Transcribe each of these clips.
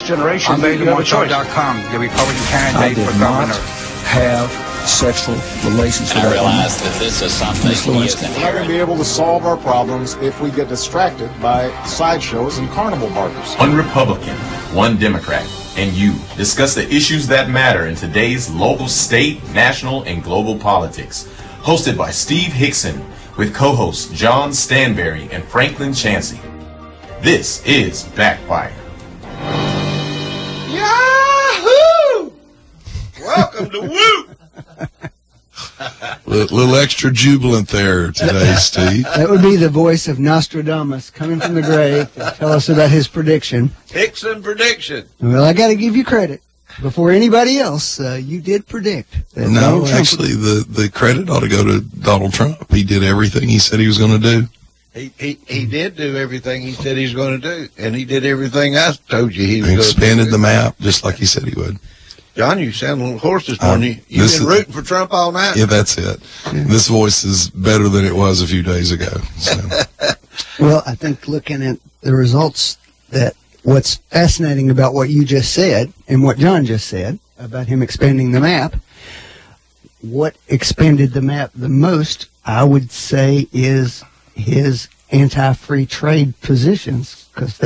generation, they have a choice. The Republican candidate for I governor. did not have sexual relations with I that realize that this is something he is We're not going to be able to solve our problems if we get distracted by sideshows and carnival barkers. One Republican, one Democrat, and you discuss the issues that matter in today's local, state, national, and global politics. Hosted by Steve Hickson with co-hosts John Stanberry and Franklin Chansey. This is Backfire. Yahoo! Welcome to Woo! Little extra jubilant there today, Steve. That would be the voice of Nostradamus coming from the grave to tell us about his prediction. Hickson prediction. Well, I got to give you credit. Before anybody else, you did predict that. No, actually, the credit ought to go to Donald Trump. He did everything he said he was going to do. He did do everything he said he was going to do, and he did everything I told you he was going to do. Expanded the map just like he said he would. John, you sound a little hoarse this morning. You've been rooting for Trump all night? Yeah, that's it. Yeah. This voice is better than it was a few days ago. So. Well, I think looking at the results, that what's fascinating about what you just said and what John just said about him expanding the map, what expanded the map the most, I would say, is his anti-free trade positions, because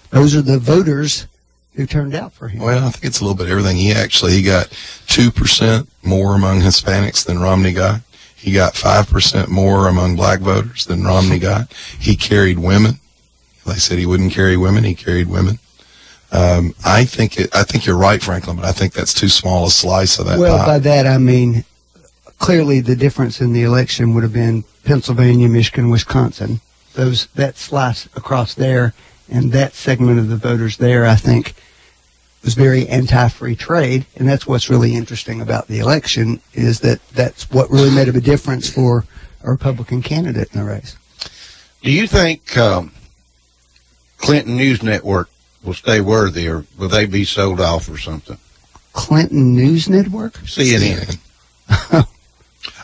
those are the voters who turned out for him. Well, I think it's a little bit of everything. He got 2% more among Hispanics than Romney got. He got 5% more among black voters than Romney got. He carried women. They said he wouldn't carry women. He carried women. I think you're right, Franklin, but I think that's too small a slice of that Well, pie. by that I mean, clearly the difference in the election would have been Pennsylvania, Michigan, Wisconsin. That slice across there and that segment of the voters there, I think, was very anti-free trade, and that's what's really interesting about the election, is that that's what really made a difference for a Republican candidate in the race. Do you think Clinton News Network will stay worthy, or will they be sold off or something? Clinton News Network? CNN.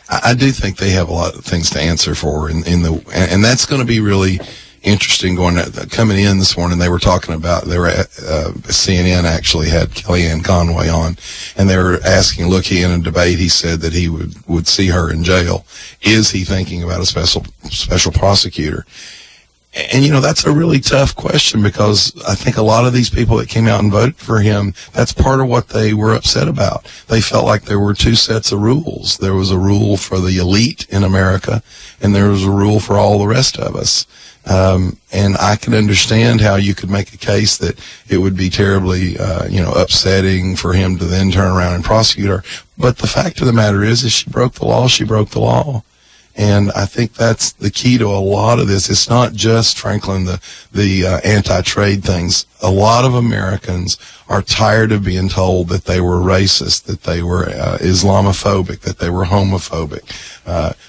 I do think they have a lot of things to answer for, and that's going to be really interesting. Coming in this morning, they were talking about, CNN actually had Kellyanne Conway on, and they were asking, in a debate, he said that he would see her in jail. Is he thinking about a special prosecutor? And, that's a really tough question, because I think a lot of these people that came out and voted for him, that's part of what they were upset about. They felt like there were two sets of rules. There was a rule for the elite in America, and there was a rule for all the rest of us. And I can understand how you could make a case that it would be terribly, upsetting for him to then turn around and prosecute her. But the fact of the matter is she broke the law. She broke the law. And I think that's the key to a lot of this. It's not just, Franklin, the anti-trade things. A lot of Americans are tired of being told that they were racist, that they were Islamophobic, that they were homophobic.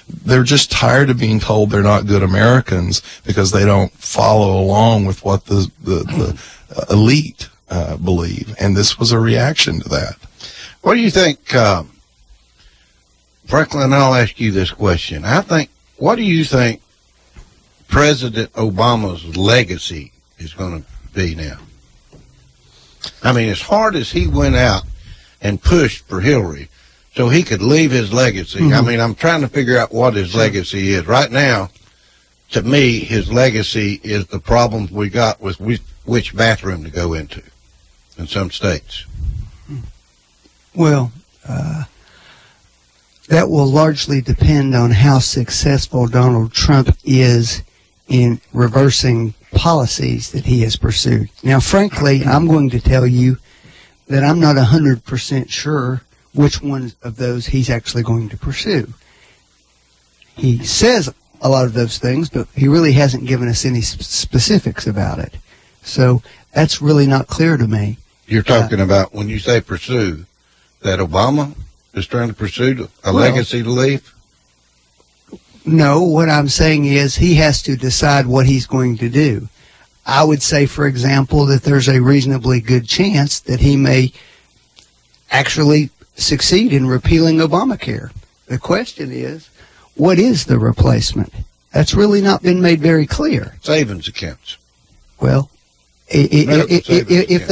They're just tired of being told they're not good Americans because they don't follow along with what the elite believe. And this was a reaction to that. What do you think, Franklin, I'll ask you this question. What do you think President Obama's legacy is going to be now? I mean, as hard as he went out and pushed for Hillary so he could leave his legacy, I mean, I'm trying to figure out what his legacy is. Right now, to me, his legacy is the problems we got with which bathroom to go into in some states. Well, that will largely depend on how successful Donald Trump is in reversing policies that he has pursued. Now, frankly, I'm going to tell you that I'm not 100% sure which one of those he's actually going to pursue. He says a lot of those things, but he really hasn't given us any specifics about it. So that's really not clear to me. You're talking about, when you say pursue, that Obama is trying to pursue a legacy to leave? No, what I'm saying is he has to decide what he's going to do. I would say, for example, that there's a reasonably good chance that he may actually succeed in repealing Obamacare. The question is, what is the replacement? That's really not been made very clear. Savings accounts. Well, If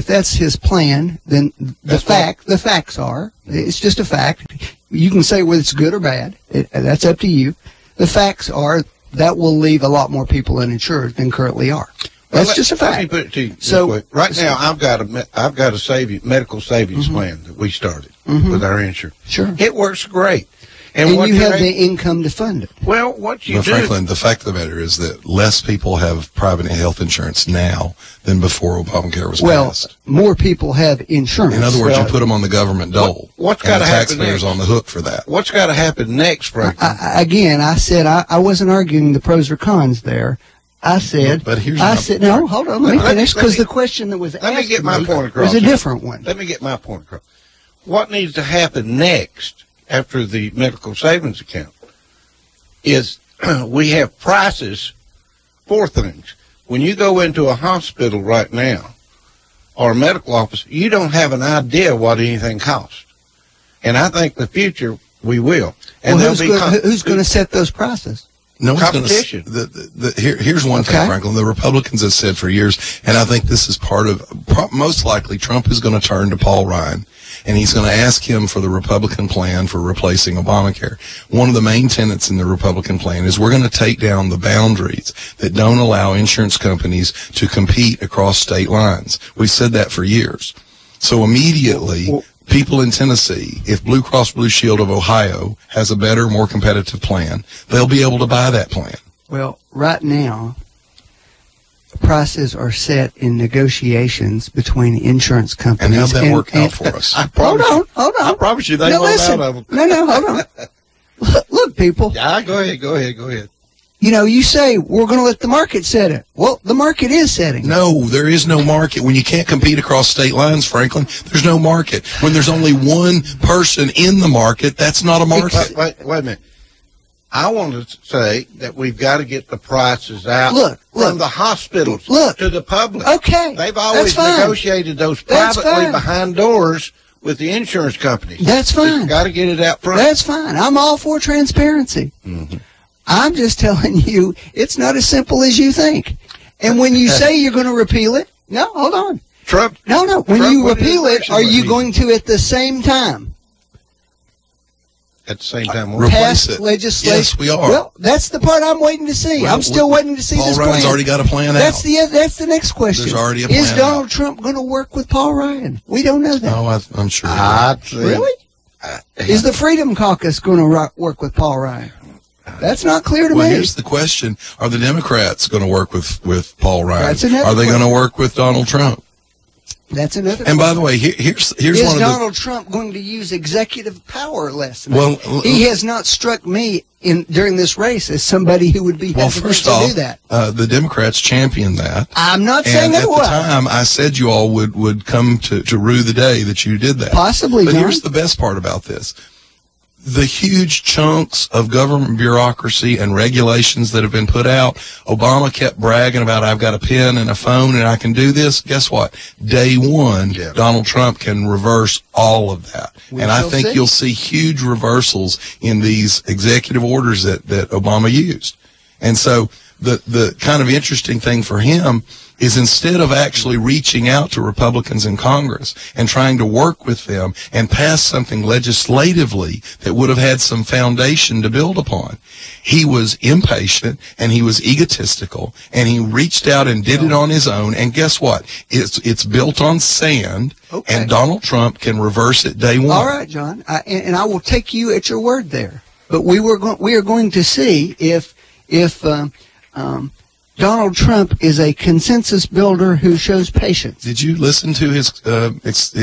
that's his plan, then the facts are, it's just a fact. You can say whether it's good or bad. That's up to you. The facts are that will leave a lot more people uninsured than currently are. That's just a fact. Let me put it to you this way. Right now, I've got a medical savings plan that we started with our insurance. Sure. It works great. And you have the income to fund it. Well, what you do... Franklin, the fact of the matter is that less people have private health insurance now than before Obamacare was passed. More people have insurance. In other words, you put them on the government dole. What's got to happen taxpayers next? On the hook for that. What's got to happen next, Franklin? Again, I said I wasn't arguing the pros or cons there. I said, but here's no, hold on, let me finish, because the question that was asked let me get my point across. Was a different one. Let me get my point across. What needs to happen next after the medical savings account is we have prices for things. When you go into a hospital right now or a medical office, you don't have an idea what anything costs. And I think in the future we will. And who's going to set those prices? No one's competition. Here's one thing, Franklin. The Republicans have said for years, and I think this is part of, most likely, Trump is going to turn to Paul Ryan, and he's going to ask him for the Republican plan for replacing Obamacare. One of the main tenets in the Republican plan is we're going to take down the boundaries that don't allow insurance companies to compete across state lines. We've said that for years. So immediately, people in Tennessee, if Blue Cross Blue Shield of Ohio has a better, more competitive plan, they'll be able to buy that plan. Well, right now, prices are set in negotiations between insurance companies. And how'd that work out for us? Hold on. I promise you they won't out of them. No, hold on. Look, people. Yeah, go ahead. You know, you say, we're going to let the market set it. Well, the market is setting it. No, there is no market. When you can't compete across state lines, Franklin, there's no market. When there's only one person in the market, that's not a market. Wait a minute. I want to say that we've got to get the prices out from the hospitals to the public. Okay. They've always negotiated those privately behind doors with the insurance companies. That's fine. We've got to get it out front. That's fine. I'm all for transparency. Mm-hmm. I'm just telling you, it's not as simple as you think. And when you say you're going to repeal it, no, hold on. Trump. No. When you repeal it, are you going to at the same time? At the same time, pass legislation? Yes, we are. Well, that's the part I'm waiting to see. I'm still waiting to see this plan. Paul Ryan's already got a plan out. That's the next question. There's already a plan Is Donald Trump going to work with Paul Ryan? We don't know that. Oh, I'm sure. Really? Is the Freedom Caucus going to work with Paul Ryan? That's not clear to me. Well, here's the question. Are the Democrats going to work with Paul Ryan? That's another Are they going to work with Donald Trump? That's another And by the way, here's is one of Donald Trump going to use executive power less? Well, he has not struck me during this race as somebody who would be hesitant to do that. The Democrats championed that. I'm not saying at it was. the time, I said you all would come to rue the day that you did that. Possibly, But John. here's the best part about this. The huge chunks of government bureaucracy and regulations that have been put out, Obama kept bragging about, I've got a pen and a phone and I can do this. Guess what? Day one, Donald Trump can reverse all of that. And I think you'll see huge reversals in these executive orders that Obama used. And so the kind of interesting thing for him is instead of actually reaching out to Republicans in Congress and trying to work with them and pass something legislatively that would have had some foundation to build upon, he was impatient and he was egotistical and he reached out and did it on his own. And guess what? It's built on sand, and Donald Trump can reverse it day one. All right, John, and I will take you at your word there. But we are going to see if Donald Trump is a consensus builder who shows patience. Did you listen to his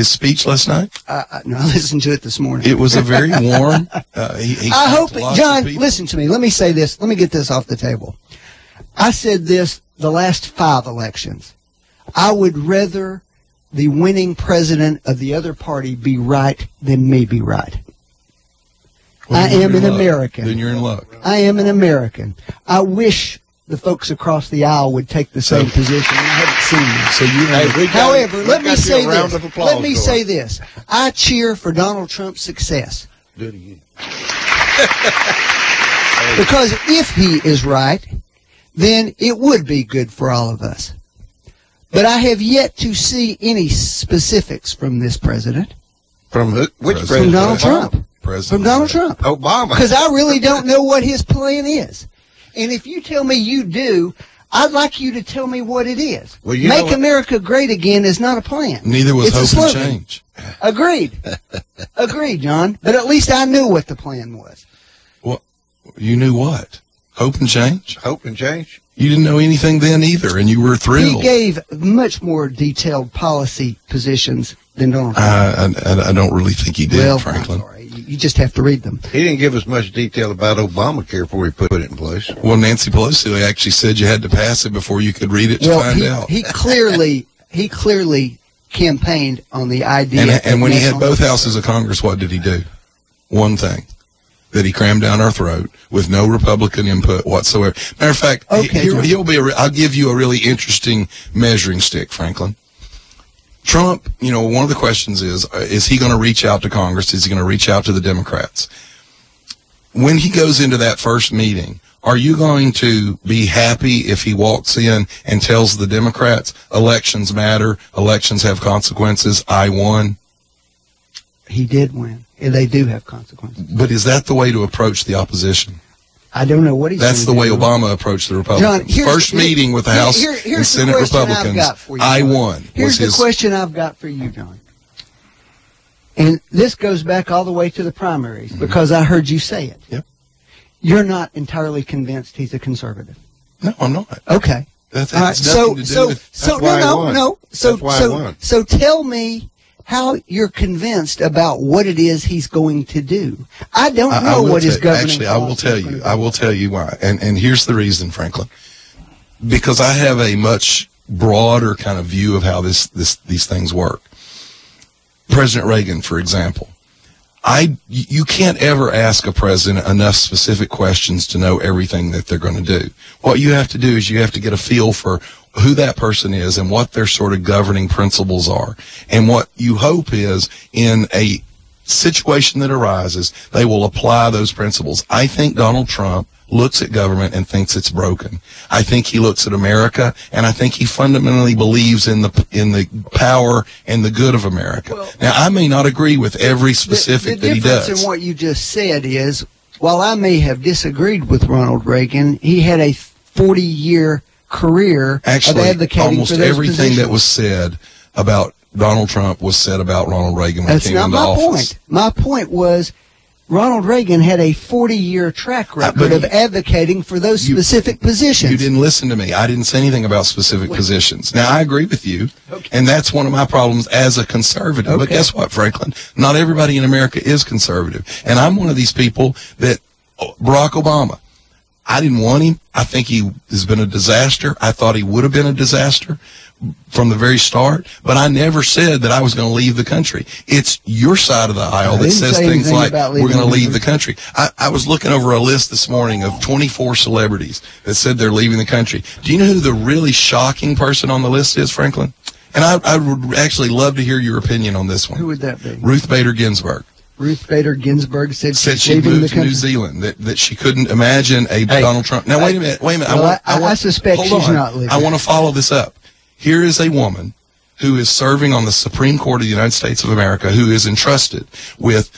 speech last night? No, I listened to it this morning. It was a very warm. I hope, John, listen to me. Let me say this. Let me get this off the table. I said this the last 5 elections. I would rather the winning president of the other party be right than me be right. Well, I am an American. Then you're in luck. I am an American. I wish the folks across the aisle would take the same position. I haven't seen them. So However, let me say this. Let me say this. I cheer for Donald Trump's success. Do it again. Because if he is right, then it would be good for all of us. But I have yet to see any specifics from this president. From who? Which President. president? From Donald Trump. President From Donald Trump. Obama. Because I really don't know what his plan is. And if you tell me you do, I'd like you to tell me what it is. Well, you know Make what? America Great Again is not a plan. Neither was It's a Hope and slogan. Change. Agreed. Agreed, John. But at least I knew what the plan was. Well, you knew what? Hope and Change? Hope and change. You didn't know anything then either, and you were thrilled. He gave much more detailed policy positions than Donald Trump. I don't really think he did, well, Franklin. I'm sorry. You just have to read them. He didn't give us much detail about Obamacare before he put it in place. Well, Nancy Pelosi actually said you had to pass it before you could read it to find out. He clearly campaigned on the idea. And when he had national- both houses of Congress, what did he do? One thing. That he crammed down our throat with no Republican input whatsoever. Matter of fact, Okay, John. I'll give you a really interesting measuring stick, Franklin. Trump, one of the questions is he going to reach out to Congress? Is he going to reach out to the Democrats? When he goes into that first meeting, are you going to be happy if he walks in and tells the Democrats, elections matter, elections have consequences, I won? He did win. And they do have consequences. But is that the way to approach the opposition? I don't know what he's That's the gonna way do. Obama approached the John, Republicans. First meeting with the House here's and the Senate question I've Republicans, got for you, I John. won. Here's the was his, question I've got for you, John. And this goes back all the way to the primaries, because I heard you say it. Yep. You're not entirely convinced he's a conservative. No, I'm not. Okay. That All right. has nothing to do with... That's why I won. That's why I won. So tell me how you're convinced about what it is he's going to do. I don't know what his governing Actually, I will policy tell is you. gonna I be. will tell you why. And here's the reason, Franklin. Because I have a much broader kind of view of how these things work. President Reagan, for example. You can't ever ask a president enough specific questions to know everything that they're going to do. What you have to do is you have to get a feel for who that person is and what their sort of governing principles are. And what you hope is in a situation that arises, they will apply those principles. I think Donald Trump looks at government and thinks it's broken. I think he looks at America, and I think he fundamentally believes in the power and the good of America. Well, now, I may not agree with every specific that he The difference does. in what you just said is, while I may have disagreed with Ronald Reagan, he had a 40-year career of Actually, advocating almost for those everything positions. that was said about Donald Trump was said about Ronald Reagan when That's he came not into my office. point. My point was Ronald Reagan had a 40-year track record but of you- advocating for those specific positions. You didn't listen to me. I didn't say anything about specific positions. Now, I agree with you, and that's one of my problems as a conservative. But Okay. guess what, Franklin? Not everybody in America is conservative. And I'm one of these people that Barack Obama, I didn't want him. I think he has been a disaster. I thought he would have been a disaster from the very start, but I never said that I was going to leave the country. It's your side of the aisle that didn't says say things anything like, about we're leaving going to the leave the country. I was looking over a list this morning of 24 celebrities that said they're leaving the country. Do you know who the really shocking person on the list is, Franklin? And I would actually love to hear your opinion on this one. Who would that be? Ruth Bader Ginsburg. Ruth Bader Ginsburg said she's She leaving the moved to country. New Zealand, that she couldn't imagine a Donald Trump. Now, wait a minute. Well, I suspect hold she's on. not leaving. I want to follow this up. Here is a woman who is serving on the Supreme Court of the United States of America, who is entrusted with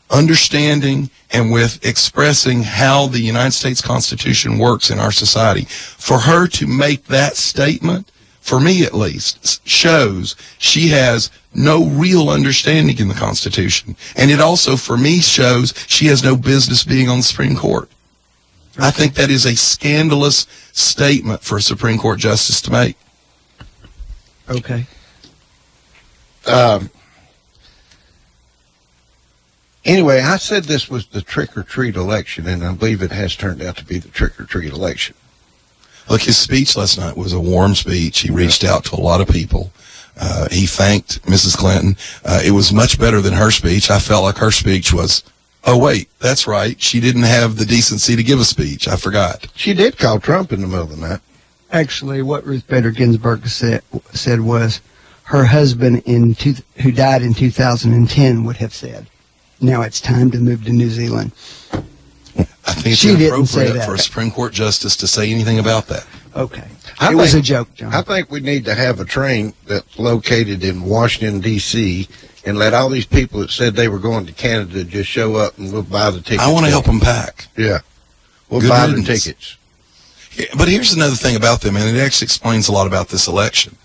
understanding and with expressing how the United States Constitution works in our society. For her to make that statement, for me at least, shows she has no real understanding in the Constitution. And it also, for me, shows she has no business being on the Supreme Court. Okay. I think that is a scandalous statement for a Supreme Court justice to make. Okay. Anyway, I said this was the trick-or-treat election, and I believe it has turned out to be the trick-or-treat election. Look, his speech last night was a warm speech. He reached out to a lot of people. He thanked Mrs. Clinton. It was much better than her speech. I felt like her speech was, oh, wait, that's right. She didn't have the decency to give a speech. I forgot. She did call Trump in the middle of the night. Actually, what Ruth Bader Ginsburg said was her husband, who died in 2010, would have said, now it's time to move to New Zealand. I think it's She didn't say inappropriate that. for a Supreme Court justice to say anything about that. Okay. I It was a think- joke, John. I think we need to have a train that's located in Washington, D.C., and let all these people that said they were going to Canada just show up and we'll buy the tickets. I want to help them pack. Yeah. We'll Good buy the riddance. tickets. Yeah, but here's another thing about them, and it actually explains a lot about this election.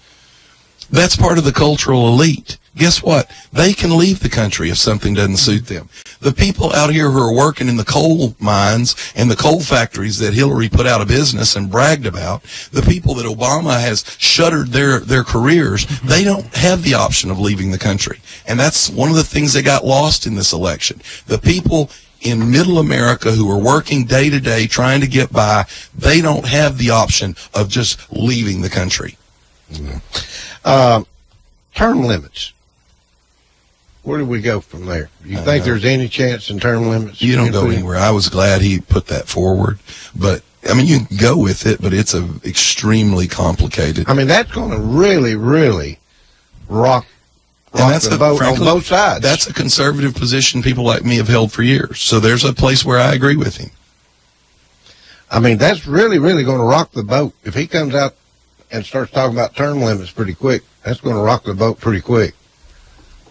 That's part of the cultural elite. Guess what? They can leave the country if something doesn't suit them. The people out here who are working in the coal mines and the coal factories that Hillary put out of business and bragged about, the people that Obama has shuttered their careers, they don't have the option of leaving the country. And that's one of the things that got lost in this election. The people in middle America who are working day to day trying to get by, they don't have the option of just leaving the country. Term limits. Where do we go from there? You think there's any chance in term limits? You don't go anywhere. I was glad he put that forward, but I mean, you can go with it, but it's extremely complicated. I mean, that's going to really, really rock the boat on both sides. That's a conservative position people like me have held for years. So there's a place where I agree with him. I mean, that's really, really going to rock the boat. If he comes out and starts talking about term limits pretty quick, that's going to rock the boat pretty quick.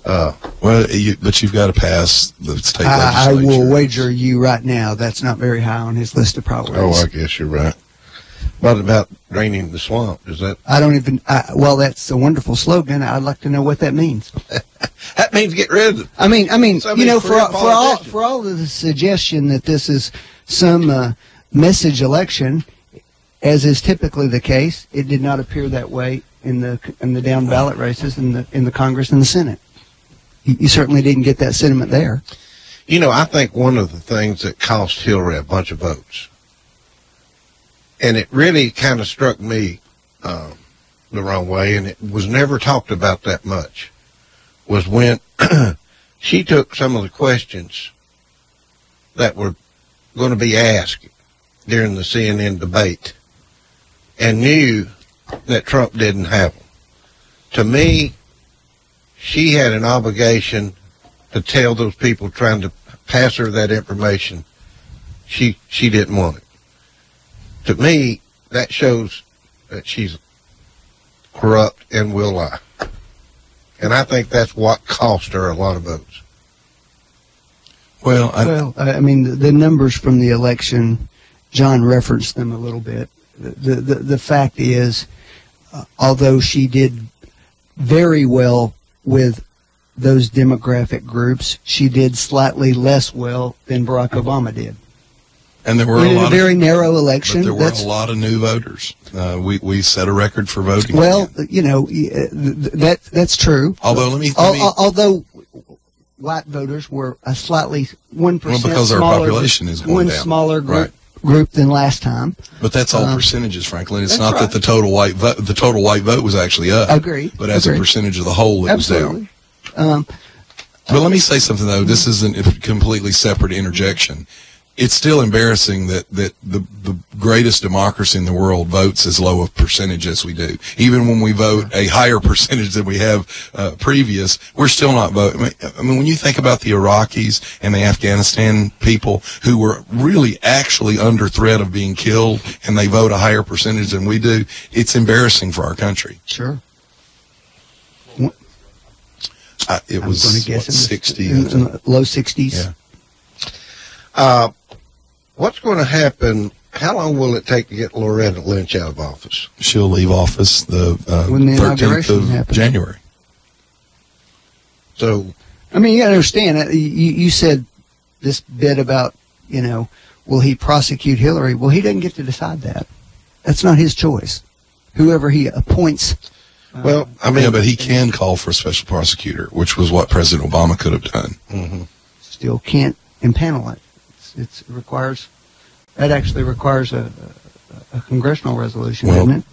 But you've got to pass the state I legislature. will wager you right now that's not very high on his list of priorities. Oh, I guess you're right. What about draining the swamp? Is that? I don't even. Well, that's a wonderful slogan. I'd like to know what that means. That means get rid of it. I mean, Some you know, of these career politicians. for all of the suggestion that this is some message election, as is typically the case, it did not appear that way in the down ballot races in the Congress and the Senate. You certainly didn't get that sentiment there. You know, I think one of the things that cost Hillary a bunch of votes, and it really kind of struck me the wrong way, and it was never talked about that much, was when she took some of the questions that were going to be asked during the CNN debate and knew that Trump didn't have them. To me, she had an obligation to tell those people trying to pass her that information she didn't want it. To me, that shows that she's corrupt and will lie. And I think that's what cost her a lot of votes. Well, I mean, the numbers from the election, John referenced them a little bit. The fact is, although she did very well with those demographic groups, she did slightly less well than Barack Obama did. and there were We did a very narrow election. But there were a lot of new voters. We set a record for voting. Well, again. you know, that's true. Although let me although white voters were a slightly 1% because our smaller, population is going one down. smaller Right. group than last time. But that's all percentages, Franklin. It's that's not right. that the total white vote was actually up. Agreed. But as a percentage of the whole, it was down. Absolutely. But let me say something, though. This isn't a completely separate interjection. It's still embarrassing that the greatest democracy in the world votes as low a percentage as we do. Even when we vote a higher percentage than we have previous, we're still not voting. I mean, when you think about the Iraqis and the Afghanistan people who were really actually under threat of being killed, and they vote a higher percentage than we do, it's embarrassing for our country. Sure. It was, I'm going to guess what, 60? in the low 60s. Yeah. What's going to happen? How long will it take to get Loretta Lynch out of office? She'll leave office the When the 13th inauguration of happens. January. So, I mean, you got to understand, you said this bit about, you know, will he prosecute Hillary? Well, he doesn't get to decide that. That's not his choice. Whoever he appoints. well, I mean, Yeah, but he can call for a special prosecutor, which was what President Obama could have done. Still can't impanel it. It requires, that actually requires a congressional resolution, Well, doesn't it?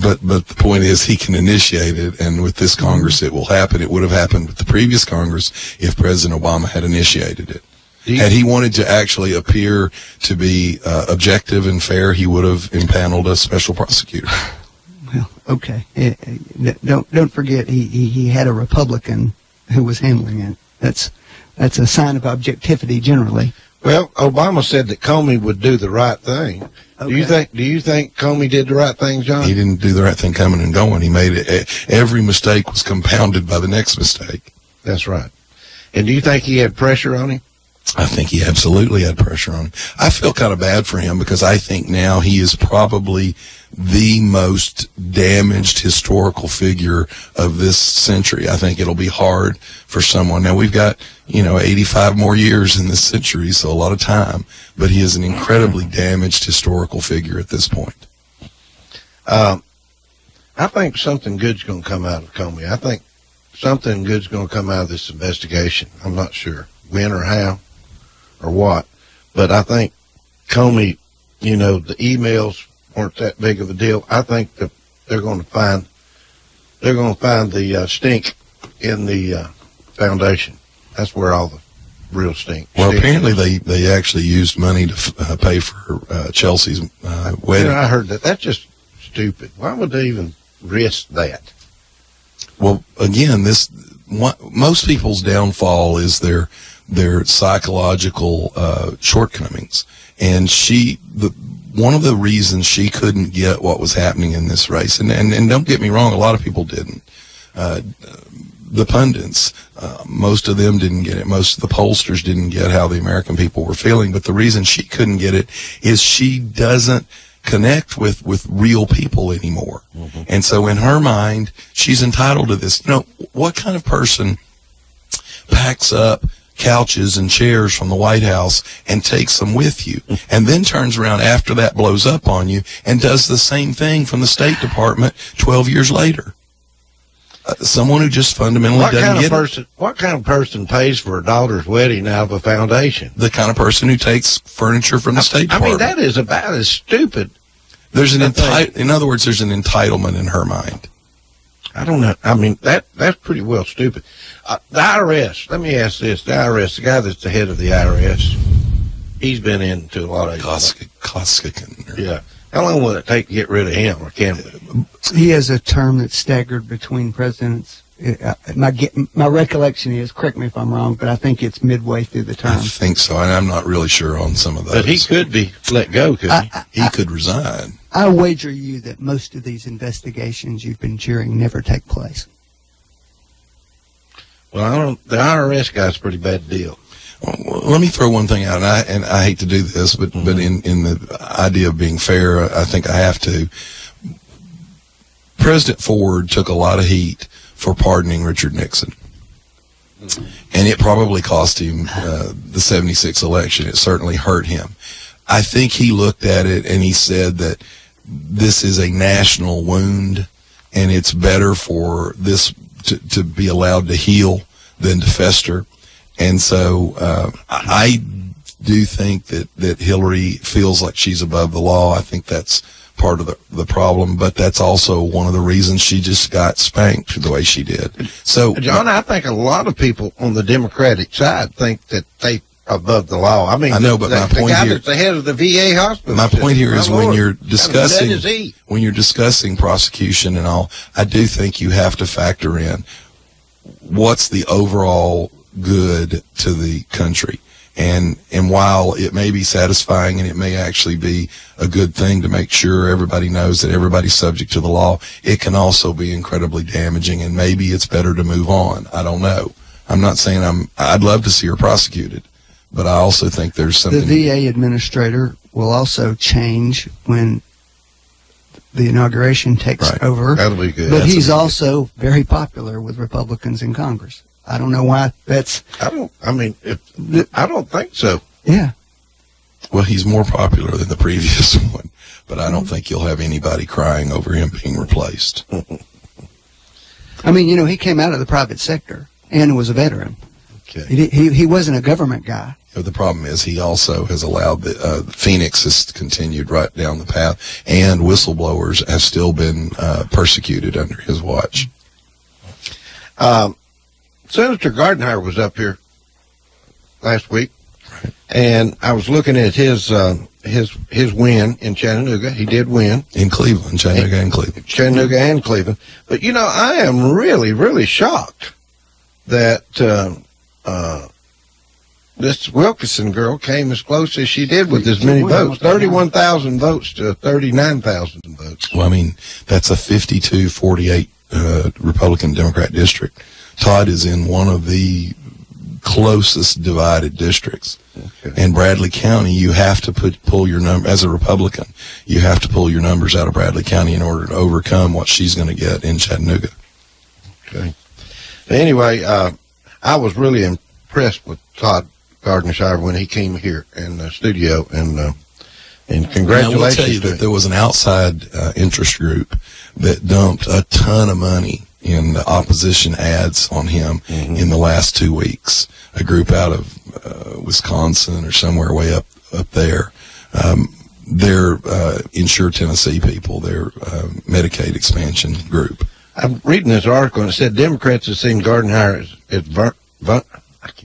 But the point is, he can initiate it, and with this Congress, it will happen. It would have happened with the previous Congress if President Obama had initiated it. Had he wanted to actually appear to be objective and fair, he would have impaneled a special prosecutor. Well, okay. Don't forget, he had a Republican who was handling it. That's a sign of objectivity generally. Well, Obama said that Comey would do the right thing. Okay. Do you think Comey did the right thing, John? He didn't do the right thing coming and going. He made it. Every mistake was compounded by the next mistake. That's right. And do you think he had pressure on him? I think he absolutely had pressure on him. I feel kind of bad for him because I think now he is probably the most damaged historical figure of this century. I think it'll be hard for someone. Now, we've got, 85 more years in this century, so a lot of time, but he is an incredibly damaged historical figure at this point. I think something good's going to come out of Comey. I think something good's going to come out of this investigation. I'm not sure when or how or what, but I think Comey, the emails weren't that big of a deal. I think that they're going to find the stink in the foundation. That's where all the real stink. Well, apparently they actually used money to pay for Chelsea's wedding. I heard that. That's just stupid. Why would they even risk that? Well, again, most people's downfall is their psychological shortcomings, and one of the reasons she couldn't get what was happening in this race, and don't get me wrong, a lot of people didn't. The pundits, most of them didn't get it. Most of the pollsters didn't get how the American people were feeling. But the reason she couldn't get it is she doesn't connect with real people anymore. Mm-hmm. And so in her mind, she's entitled to this. What kind of person packs up couches and chairs from the White House and takes them with you, and then turns around after that blows up on you and does the same thing from the State Department 12 years later? Someone who just fundamentally doesn't get it. What kind of person pays for a daughter's wedding out of a foundation? The kind of person who takes furniture from the State Department. That is about as stupid. In other words, there's an entitlement in her mind. I don't know. That's pretty well stupid. The IRS, let me ask this. The IRS, the guy that's the head of the IRS, he's been into a lot of... Koskikin. Yeah. How long will it take to get rid of him, or can we? He has a term that's staggered between presidents. My recollection is, correct me if I'm wrong, but I think it's midway through the term. I think so, and I'm not really sure on some of those. But he could be let go, couldn't he? He could resign. I wager you that most of these investigations you've been cheering never take place. Well, the IRS guy's a pretty bad deal. Well, let me throw one thing out, and I hate to do this, but in the idea of being fair, I think I have to. President Ford took a lot of heat for pardoning Richard Nixon, and it probably cost him the '76 election. It certainly hurt him. I think he looked at it and he said that this is a national wound, and it's better for this to be allowed to heal than to fester. And so I do think that Hillary feels like she's above the law. I think that's part of the problem, but that's also one of the reasons she just got spanked the way she did. So, John, I think a lot of people on the Democratic side think that they are above the law. I know, but my point here, that's the head of the VA hospital. My point here is when you're discussing prosecution and all, I do think you have to factor in what's the overall good to the country. And while it may be satisfying and it may actually be a good thing to make sure everybody knows that everybody's subject to the law, it can also be incredibly damaging, and maybe it's better to move on. I don't know. I'm not saying I'd love to see her prosecuted, but I also think there's something. The VA administrator will also change when the inauguration takes over. That'll be good. But he's also very popular with Republicans in Congress. I don't know why that's... I don't think so. Yeah. Well, he's more popular than the previous one, but I don't think you'll have anybody crying over him being replaced. I mean, he came out of the private sector and was a veteran. Okay. He wasn't a government guy. The problem is he also has allowed Phoenix has continued right down the path, and whistleblowers have still been persecuted under his watch. Senator Gardenhire was up here last week, and I was looking at his win in Chattanooga. He did win in Cleveland, Chattanooga and Cleveland. But I am really, really shocked that this Wilkinson girl came as close as she did with as many votes. 31,000 votes to 39,000 votes. Well, I mean, that's a 52-48 Republican-Democrat district. Todd is in one of the closest divided districts. Okay. In Bradley County, you have to pull your number, as a Republican, you have to pull your numbers out of Bradley County in order to overcome what she's going to get in Chattanooga. Okay. Anyway, I was really impressed with Todd Gardnershire when he came here in the studio, and congratulations. Now, we'll tell you that there was an outside interest group that dumped a ton of money in the opposition ads on him in the last 2 weeks. A group out of Wisconsin or somewhere way up there. They're Insure Tennessee people. They're Medicaid expansion group. I'm reading this article, and it said Democrats have seen Gardnershire as vulnerable.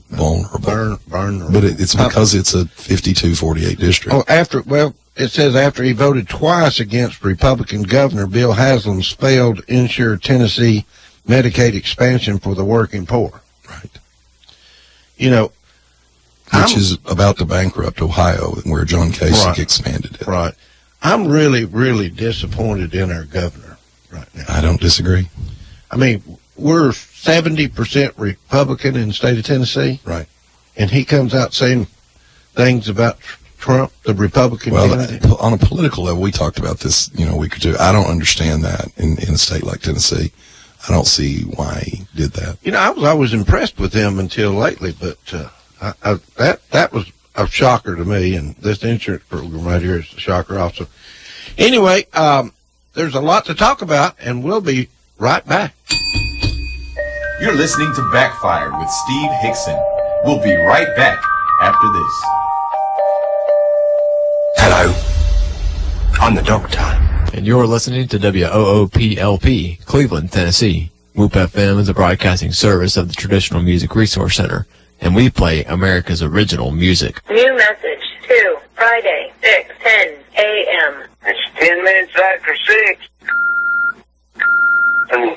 Vulnerable. But it's because it's a 52-48 district. Oh, it says after he voted twice against Republican Governor Bill Haslam's failed Insure Tennessee Medicaid expansion for the working poor. Right. You know, which is about to bankrupt Ohio, where John Kasich expanded it. Right. I'm really, really disappointed in our governor right now. I don't disagree. I mean, we're 70% Republican in the state of Tennessee. Right. And he comes out saying things about Trump, the Republican candidate. On a political level, we talked about this, a week or two. I don't understand that in a state like Tennessee. I don't see why he did that. I was always impressed with him until lately, but that was a shocker to me, and this insurance program right here is a shocker also. Anyway, there's a lot to talk about, and we'll be right back. You're listening to Backfire with Steve Hickson. We'll be right back after this. Hello, I'm the doctor. And you're listening to WOOPLP, Cleveland, Tennessee. WOOP FM is a broadcasting service of the Traditional Music Resource Center, and we play America's original music. New message to Friday, 6:10 a.m. It's 10 minutes after 6. And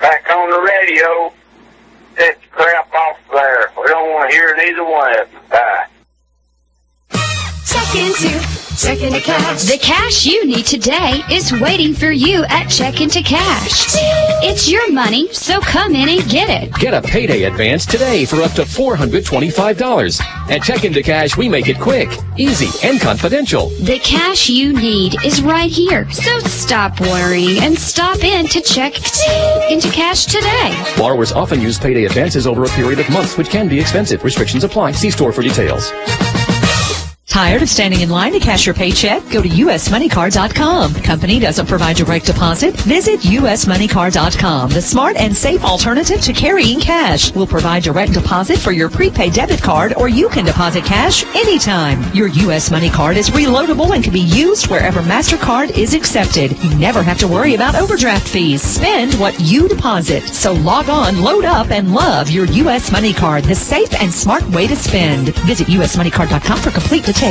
back on the radio. Get the crap off there. We don't want to hear neither one of them. Bye. Check into cash. The cash you need today is waiting for you at Check Into Cash. It's your money, so come in and get it. Get a payday advance today for up to $425. At Check Into Cash, we make it quick, easy, and confidential. The cash you need is right here, so stop worrying and stop in to Check Into Cash today. Borrowers often use payday advances over a period of months, which can be expensive. Restrictions apply. See store for details. Tired of standing in line to cash your paycheck? Go to usmoneycard.com. Company doesn't provide direct deposit? Visit usmoneycard.com. The smart and safe alternative to carrying cash. We'll provide direct deposit for your prepaid debit card, or you can deposit cash anytime. Your US Money Card is reloadable and can be used wherever MasterCard is accepted. You never have to worry about overdraft fees. Spend what you deposit. So log on, load up, and love your US Money Card, the safe and smart way to spend. Visit usmoneycard.com for complete details.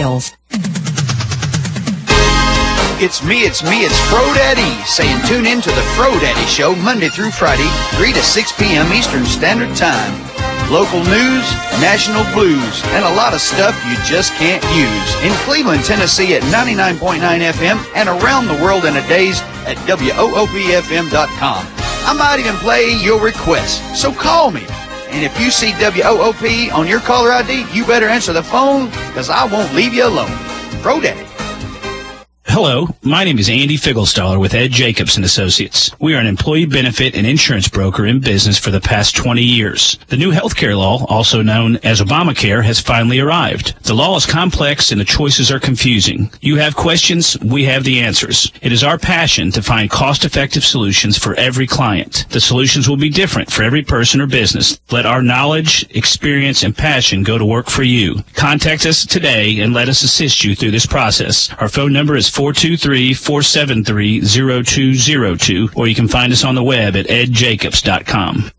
It's me, it's Fro Daddy, saying tune in to the Fro Daddy Show Monday through Friday, 3 to 6 p.m. Eastern Standard Time. Local news, national blues, and a lot of stuff you just can't use. In Cleveland, Tennessee at 99.9 FM and around the world in a daze at WOOPFM.com. I might even play your requests, so call me. And if you see WOOP on your caller ID, you better answer the phone, because I won't leave you alone. Fro Daddy. Hello, my name is Andy Figglestaller with Ed Jacobs & Associates. We are an employee benefit and insurance broker in business for the past 20 years. The new healthcare law, also known as Obamacare, has finally arrived. The law is complex and the choices are confusing. You have questions, we have the answers. It is our passion to find cost-effective solutions for every client. The solutions will be different for every person or business. Let our knowledge, experience, and passion go to work for you. Contact us today and let us assist you through this process. Our phone number is 423-473-0202, or you can find us on the web at edjacobs.com.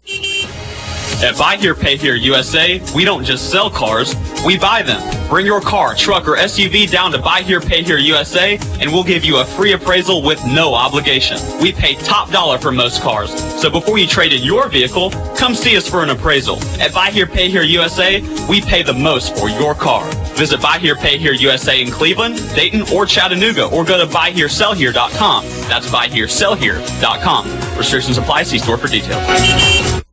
At Buy Here, Pay Here USA, we don't just sell cars, we buy them. Bring your car, truck, or SUV down to Buy Here, Pay Here USA, and we'll give you a free appraisal with no obligation. We pay top dollar for most cars, so before you trade in your vehicle, come see us for an appraisal. At Buy Here, Pay Here USA, we pay the most for your car. Visit Buy Here, Pay Here USA in Cleveland, Dayton, or Chattanooga, or go to buyheresellhere.com. That's buyheresellhere.com. Restrictions apply. See store for details.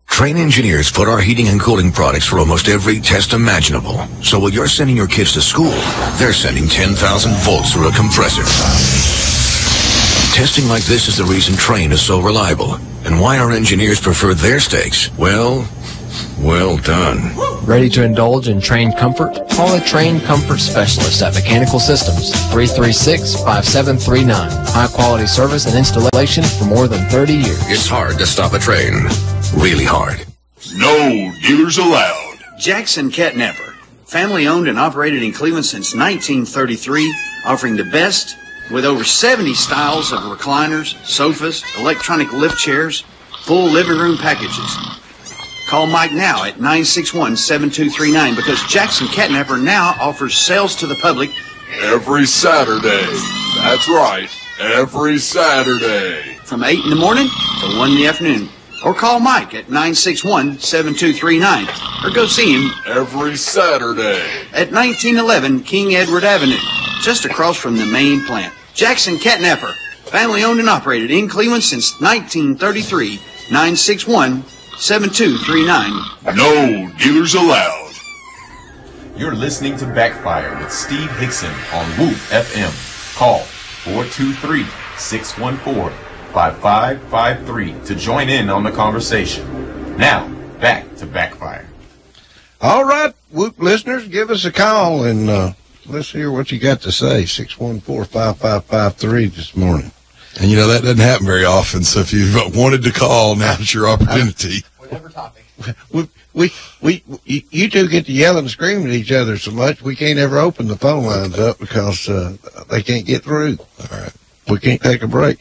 Train engineers put our heating and cooling products through almost every test imaginable. So while you're sending your kids to school, they're sending 10,000 volts through a compressor. Testing like this is the reason Train is so reliable. And why our engineers prefer their steaks. Well done. Ready to indulge in Train comfort? Call a Train comfort specialist at Mechanical Systems, 336-5739. High-quality service and installation for more than 30 years. It's hard to stop a train. Really hard. No dealers allowed. Jackson Catnapper, family owned and operated in Cleveland since 1933, offering the best with over 70 styles of recliners, sofas, electronic lift chairs, full living room packages. Call Mike now at 961-7239 because Jackson Catnapper now offers sales to the public every Saturday. That's right, every Saturday. From 8 in the morning to 1 in the afternoon. Or call Mike at 961-7239. Or go see him every Saturday at 1911 King Edward Avenue, just across from the main plant. Jackson Catnapper, family owned and operated in Cleveland since 1933. 961-7239. No dealers allowed. You're listening to Backfire with Steve Hickson on Whoop FM. Call 423-614-5553 to join in on the conversation. Now, back to Backfire. All right, Whoop listeners, give us a call and let's hear what you got to say. 614-5553 this morning. And, you know, that doesn't happen very often, so if you wanted to call, now's your opportunity. Whatever topic. You two get to yelling and screaming at each other so much, we can't ever open the phone lines up because they can't get through. All right. We can't take a break.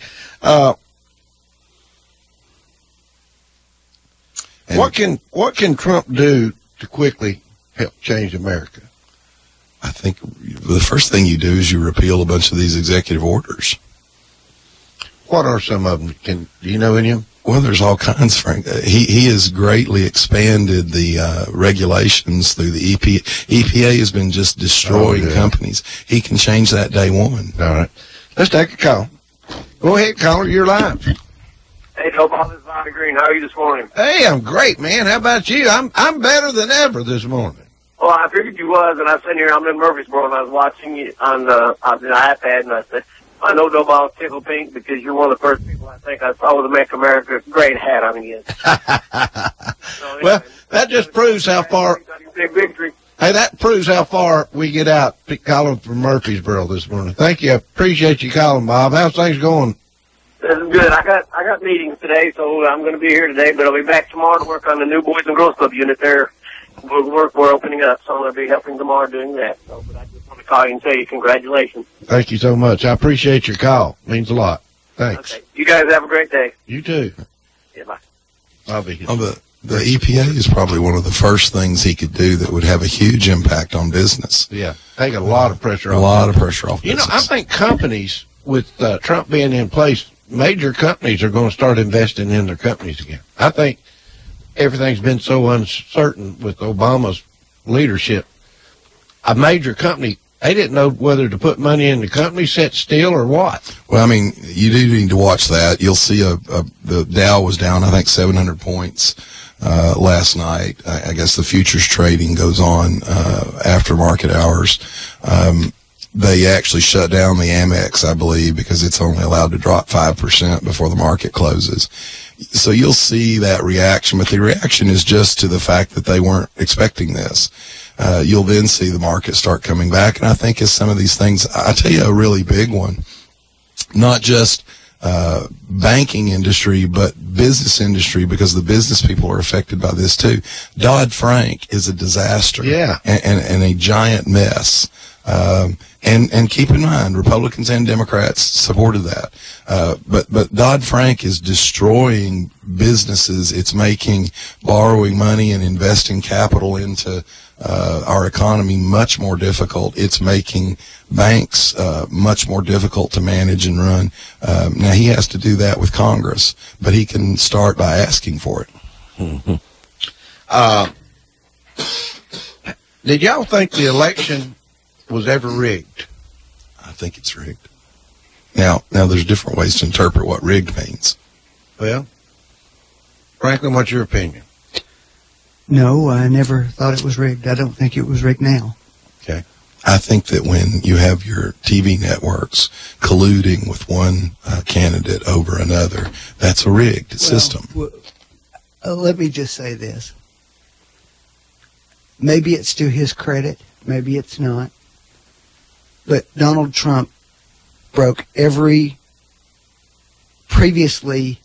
What can Trump do to quickly help change America? I think the first thing you do is you repeal a bunch of these executive orders. What are some of them? Do you know any of them? Well, there's all kinds, Frank. He has greatly expanded the regulations through the EPA. EPA has been just destroying companies. He can change that day one. All right. Let's take a call. Go ahead, caller. You're live. Hey, Joe Bob, this is Bobby Green. How are you this morning? Hey, I'm great, man. How about you? I'm better than ever this morning. Well, I figured you was, and I was sitting here. I'm in Murfreesboro, and I was watching you on the iPad, and I said, I know Joe Bob's tickle pink because you're one of the first people I think I saw with a Make America Great hat on his. Well, that just proves how far. Big victory. Hey, that proves how far we get out calling from Murfreesboro this morning. Thank you. I appreciate you calling, Bob. How's things going? This is good. I got meetings today, so I'm going to be here today, but I'll be back tomorrow to work on the new Boys and Girls Club unit there. We're opening up, so I'm going to be helping tomorrow doing that. So, but I just want to call you and say congratulations. Thank you so much. I appreciate your call. Means a lot. Thanks. Okay. You guys have a great day. You too. Yeah, bye. I'll be here. The EPA is probably one of the first things he could do that would have a huge impact on business. Yeah, take a lot of pressure off. A lot of pressure off business. You know, I think companies, with Trump being in place, major companies are going to start investing in their companies again. I think everything's been so uncertain with Obama's leadership. A major company, they didn't know whether to put money in the company, sit still, or what. Well, I mean, you do need to watch that. You'll see the Dow was down, I think, 700 points last night. I guess the futures trading goes on after market hours. They actually shut down the Amex, I believe, because it's only allowed to drop 5% before the market closes. So you'll see that reaction, but the reaction is just to the fact that they weren't expecting this. You'll then see the market start coming back, and I think as some of these things, I'll tell you a really big one, not just banking industry, but business industry, because the business people are affected by this too. Dodd-Frank is a disaster, yeah, and a giant mess. And keep in mind, Republicans and Democrats supported that. But Dodd-Frank is destroying businesses. It's making borrowing money and investing capital into our economy much more difficult. It's making banks much more difficult to manage and run. Now, he has to do that with Congress, but he can start by asking for it. Mm-hmm. Did y'all think the election was ever rigged? I think it's rigged. Now there's different ways to interpret what rigged means. Well, Franklin, what's your opinion? No, I never thought it was rigged. I don't think it was rigged now. Okay. I think that when you have your TV networks colluding with one candidate over another, that's a rigged system. Let me just say this. Maybe it's to his credit. Maybe it's not. But Donald Trump broke every previously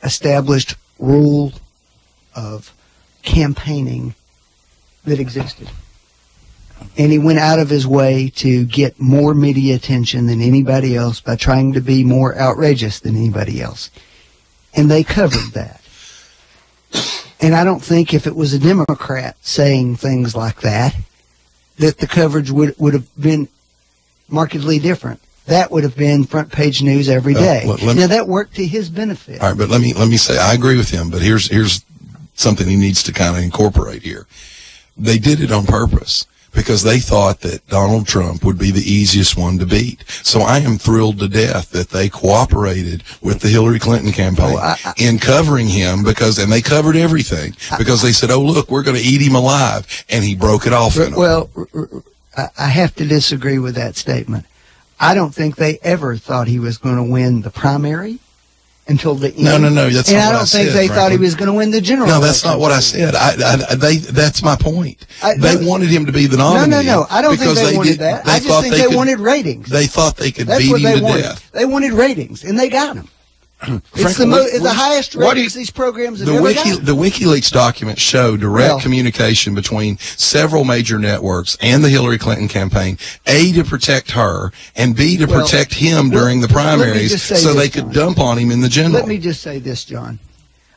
established rule of campaigning that existed. And he went out of his way to get more media attention than anybody else by trying to be more outrageous than anybody else. And they covered that. And I don't think if it was a Democrat saying things like that, that the coverage would have been markedly different. That would have been front page news every day. Now that worked to his benefit. All right, but let me say I agree with him, but here's something he needs to kind of incorporate here. They did it on purpose because they thought that Donald Trump would be the easiest one to beat. So I am thrilled to death that they cooperated with the Hillary Clinton campaign in covering him and they covered everything because they said, oh, look, we're going to eat him alive. And he broke it off. Well, I have to disagree with that statement. I don't think they ever thought he was going to win the primary until the end. No, that's not what I said. And I don't think they thought he was going to win the general election. No, that's not what I said. That's my point. They wanted him to be the nominee. No. I don't think they wanted that. I just think they wanted ratings. They thought they could beat him to death. They wanted ratings, and they got him. It's the highest ratings these programs have ever got. The WikiLeaks documents show direct communication between several major networks and the Hillary Clinton campaign, A, to protect her, and B, to protect him during the primaries so they could dump on him in the general. Let me just say this, John.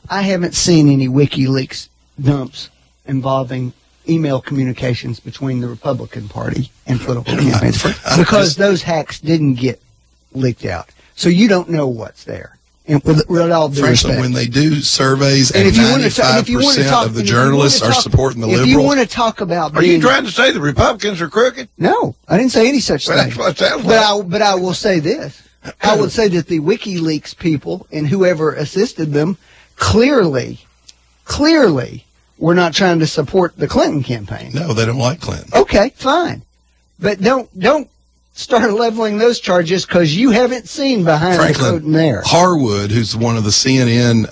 I haven't seen any WikiLeaks dumps involving email communications between the Republican Party and political campaigns because those hacks didn't get leaked out. So you don't know what's there. And with all due respect, when they do surveys and 95% of the journalists are supporting the liberals. If you want to talk about Are you trying to say the Republicans are crooked? No, I didn't say any such thing. That's what it sounds like. But I will say this. I would say that the WikiLeaks people and whoever assisted them clearly were not trying to support the Clinton campaign. No, they don't like Clinton. Okay, fine. But don't start leveling those charges because you haven't seen behind the curtain there. Harwood, who's one of the CNN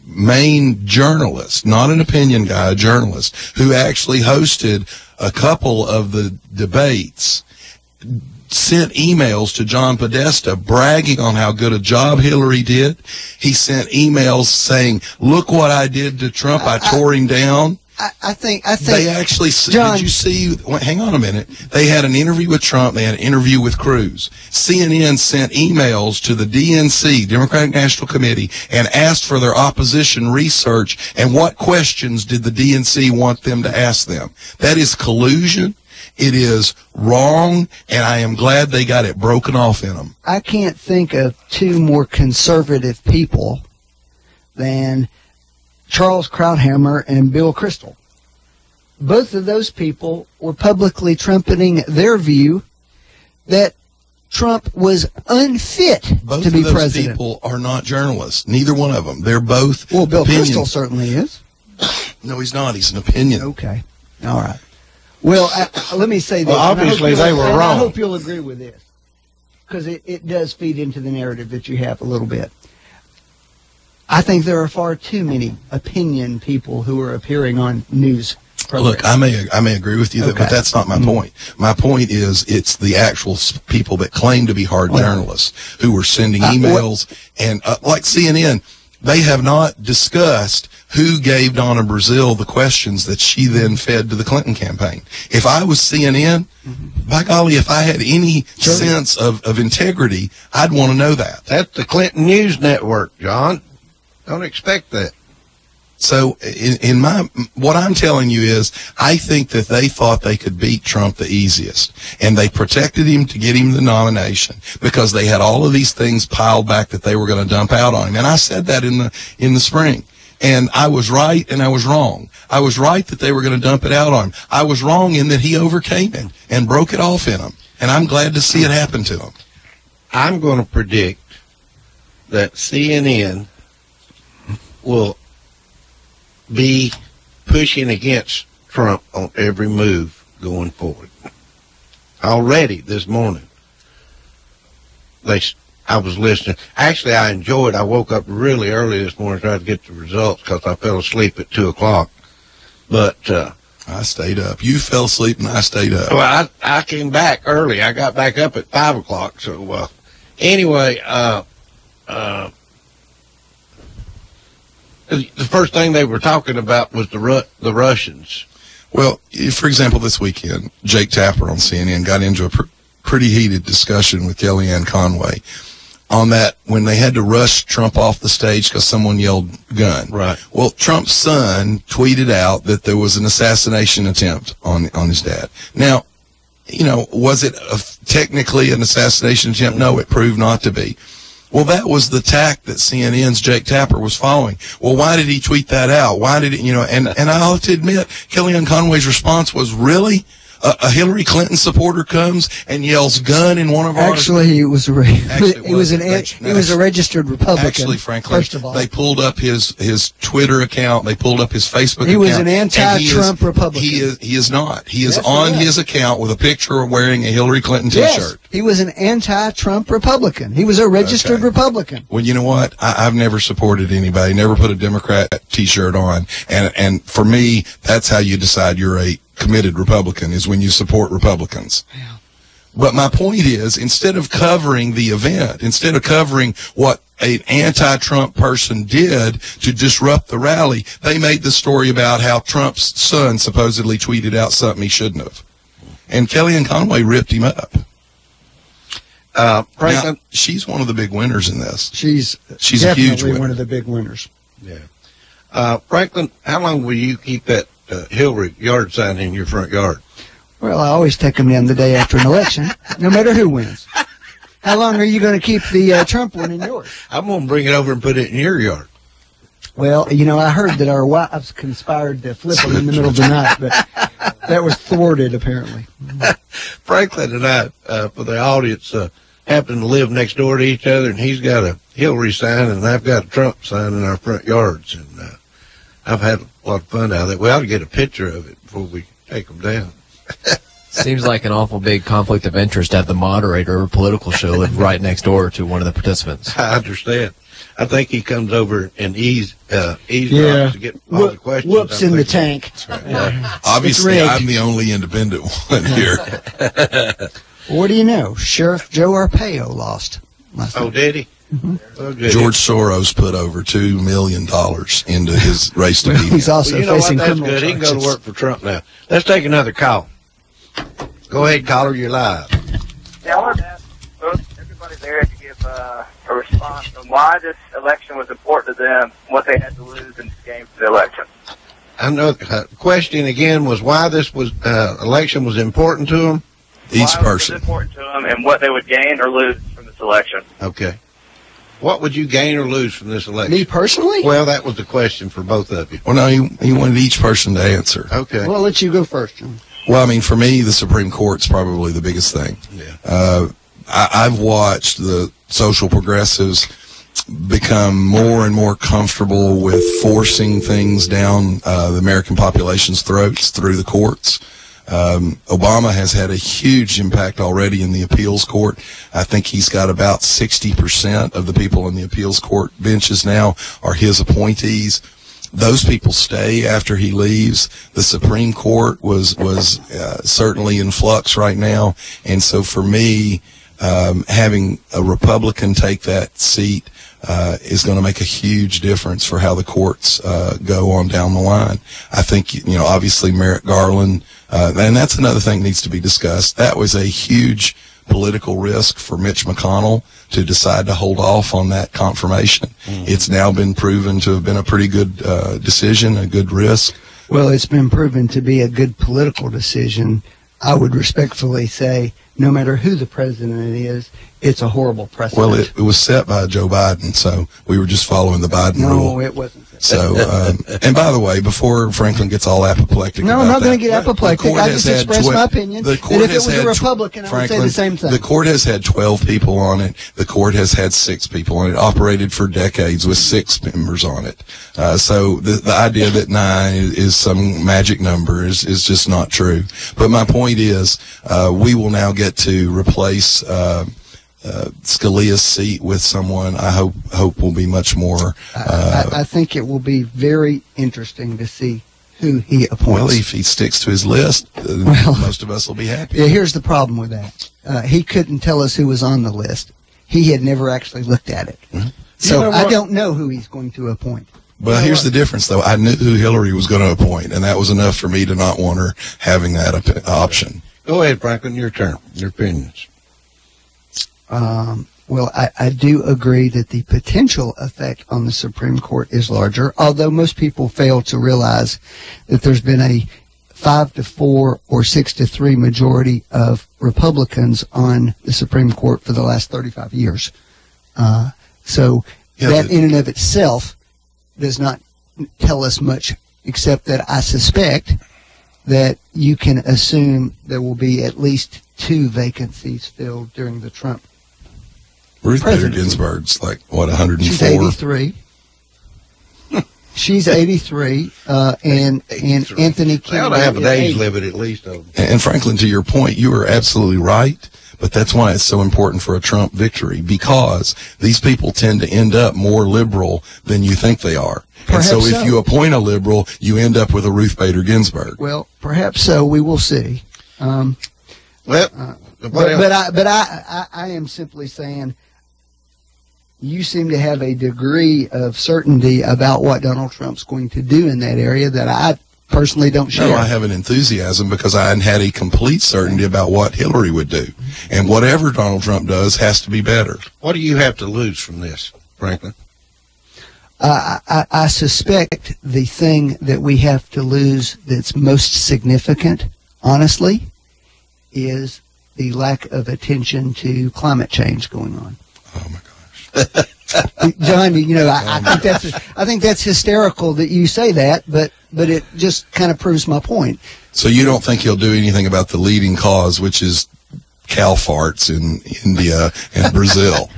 main journalists, not an opinion guy, a journalist, who actually hosted a couple of the debates, sent emails to John Podesta bragging on how good a job Hillary did. He sent emails saying, look what I did to Trump. I tore him down. I think they actually, John, did you see, hang on a minute, they had an interview with Trump, they had an interview with Cruz. CNN sent emails to the DNC, Democratic National Committee, and asked for their opposition research, and what questions did the DNC want them to ask them? That is collusion. It is wrong, and I am glad they got it broken off in them. I can't think of two more conservative people than Charles Krauthammer and Bill Kristol. Both of those people were publicly trumpeting their view that Trump was unfit to be president. Both of those people are not journalists. Neither one of them. They're both Well, Bill opinions. Kristol certainly is. No, he's not. He's an opinion. Okay. All right. Well, let me say this. Well, obviously they were wrong. I hope you'll agree with this because it does feed into the narrative that you have a little bit. I think there are far too many opinion people who are appearing on news programs. Look, I may agree with you, but that's not my point. My point is it's the actual people that claim to be hard journalists who are sending emails and like CNN. They have not discussed who gave Donna Brazile the questions that she then fed to the Clinton campaign. If I was CNN, by golly, if I had any sense of integrity, I'd want to know that. That's the Clinton News Network, John. Don't expect that. So what I'm telling you is, I think that they thought they could beat Trump the easiest, and they protected him to get him the nomination because they had all of these things piled back that they were going to dump out on him. And I said that in the spring, and I was right and I was wrong. I was right that they were going to dump it out on him. I was wrong in that he overcame it and broke it off in him, and I'm glad to see it happen to him. I'm going to predict that CNN will be pushing against Trump on every move going forward. Already this morning, I was listening. Actually, I enjoyed. I woke up really early this morning trying to get the results because I fell asleep at 2 o'clock. But I stayed up. You fell asleep and I stayed up. Well, I came back early. I got back up at 5 o'clock. So anyway, the first thing they were talking about was the Russians. Well, for example, this weekend, Jake Tapper on CNN got into a pretty heated discussion with Kellyanne Conway on that when they had to rush Trump off the stage because someone yelled gun. Right. Well, Trump's son tweeted out that there was an assassination attempt on his dad. Now, was it technically an assassination attempt? No, it proved not to be. Well, that was the tack that CNN's Jake Tapper was following. Well, why did he tweet that out? Why did it, and I'll have to admit, Kellyanne Conway's response was, really? A Hillary Clinton supporter comes and yells gun in one of our... Actually, he was a registered Republican. Actually, frankly, first of all, they pulled up his Twitter account. They pulled up his Facebook account. He was an anti-Trump Republican. He is not. He is on his account with a picture of wearing a Hillary Clinton T-shirt. Yes, he was an anti-Trump Republican. He was a registered Republican. Well, you know what? I've never supported anybody, never put a Democrat T-shirt on. And for me, that's how you decide you're a committed Republican, is when you support Republicans. Yeah. But my point is, instead of covering the event, instead of covering what an anti-Trump person did to disrupt the rally, they made the story about how Trump's son supposedly tweeted out something he shouldn't have. And Kellyanne Conway ripped him up. Franklin, now, she's one of the big winners in this. She's a huge winner. One of the big winners. Yeah. Franklin, how long will you keep that Hillary yard sign in your front yard? Well, I always take them down the day after an election, no matter who wins. How long are you going to keep the Trump one in yours? I'm going to bring it over and put it in your yard. Well, I heard that our wives conspired to flip them in the middle of the night, but that was thwarted, apparently. Franklin and I, for the audience, happen to live next door to each other, and he's got a Hillary sign, and I've got a Trump sign in our front yards, and I've had a lot of fun out of it. We ought to get a picture of it before we take them down. Seems like an awful big conflict of interest to have the moderator of a political show live right next door to one of the participants. I understand. I think he comes over and eavesdrops to get all the questions. Whoops in the tank. That's right. Obviously, I'm the only independent one here. What do you know? Sheriff Joe Arpaio lost. Oh, did he? Mm-hmm. Well, good. George Soros put over $2 million into his race to beat. He's also facing that's criminal good. He can go to charges. work for Trump now. Let's take another call. Go ahead, caller. You're live. Yeah, I wanted to ask everybody there to give a response on why this election was important to them, what they had to lose in this game for the election. I know the question again was why this election was important to them. Each why person. It was important to them and what they would gain or lose from this election. Okay. What would you gain or lose from this election? Me personally? Well, that was the question for both of you. Well, no, he wanted each person to answer. Okay. Well, I'll let you go first, John. Well, I mean, for me, the Supreme Court's probably the biggest thing. Yeah. I've watched the social progressives become more and more comfortable with forcing things down the American population's throats through the courts. Obama has had a huge impact already in the appeals court. I think he's got about 60% of the people in the appeals court benches now are his appointees. Those people stay after he leaves. The Supreme Court was certainly in flux right now, and so for me, having a Republican take that seat is going to make a huge difference for how the courts go on down the line. I think, obviously Merrick Garland, and that's another thing that needs to be discussed. That was a huge political risk for Mitch McConnell to decide to hold off on that confirmation. It's now been proven to have been a pretty good decision, a good risk. Well, it's been proven to be a good political decision. I would respectfully say, no matter who the president is, it's a horrible precedent. Well, it was set by Joe Biden, so we were just following the Biden rule. No, it wasn't. So, and by the way, before Franklin gets all apoplectic, no, I'm not going to get apoplectic. I just expressed my opinion. That if it was a Republican, I would say the same thing. The court has had 12 people on it. The court has had 6 people on it. Operated for decades with 6 members on it. So the idea that 9 is some magic number is just not true. But my point is, we will now get to replace Scalia's seat with someone I hope will be much more. I think it will be very interesting to see who he appoints. Well, if he sticks to his list, most of us will be happy. Yeah, here's the problem with that. He couldn't tell us who was on the list. He had never actually looked at it. So I don't know who he's going to appoint. Well, here's the difference, though. I knew who Hillary was going to appoint, and that was enough for me to not want her having that option. Go ahead, Franklin. Your turn. Your opinions. Well, I do agree that the potential effect on the Supreme Court is larger, although most people fail to realize that there's been a 5-4 or 6-3 majority of Republicans on the Supreme Court for the last 35 years. So that in and of itself does not tell us much, except that I suspect that you can assume there will be at least 2 vacancies filled during the Trump Ruth Bader Ginsburg's like, what, 104? She's 83. She's 83, and Anthony Kennedy. They ought to have an age limit at least. And Franklin, to your point, you are absolutely right, but that's why it's so important for a Trump victory, because these people tend to end up more liberal than you think they are. Perhaps and so if you appoint a liberal, you end up with a Ruth Bader Ginsburg. Well, perhaps so. We will see. But I am simply saying, you seem to have a degree of certainty about what Donald Trump's going to do in that area that I personally don't share. No, I have an enthusiasm because I had a complete certainty about what Hillary would do. And whatever Donald Trump does has to be better. What do you have to lose from this, Franklin? I suspect the thing that we have to lose that's most significant, honestly, is the lack of attention to climate change going on. Oh, my gosh. John, I think that's hysterical that you say that, but it just kind of proves my point. So you don't think he'll do anything about the leading cause, which is cow farts in India and Brazil?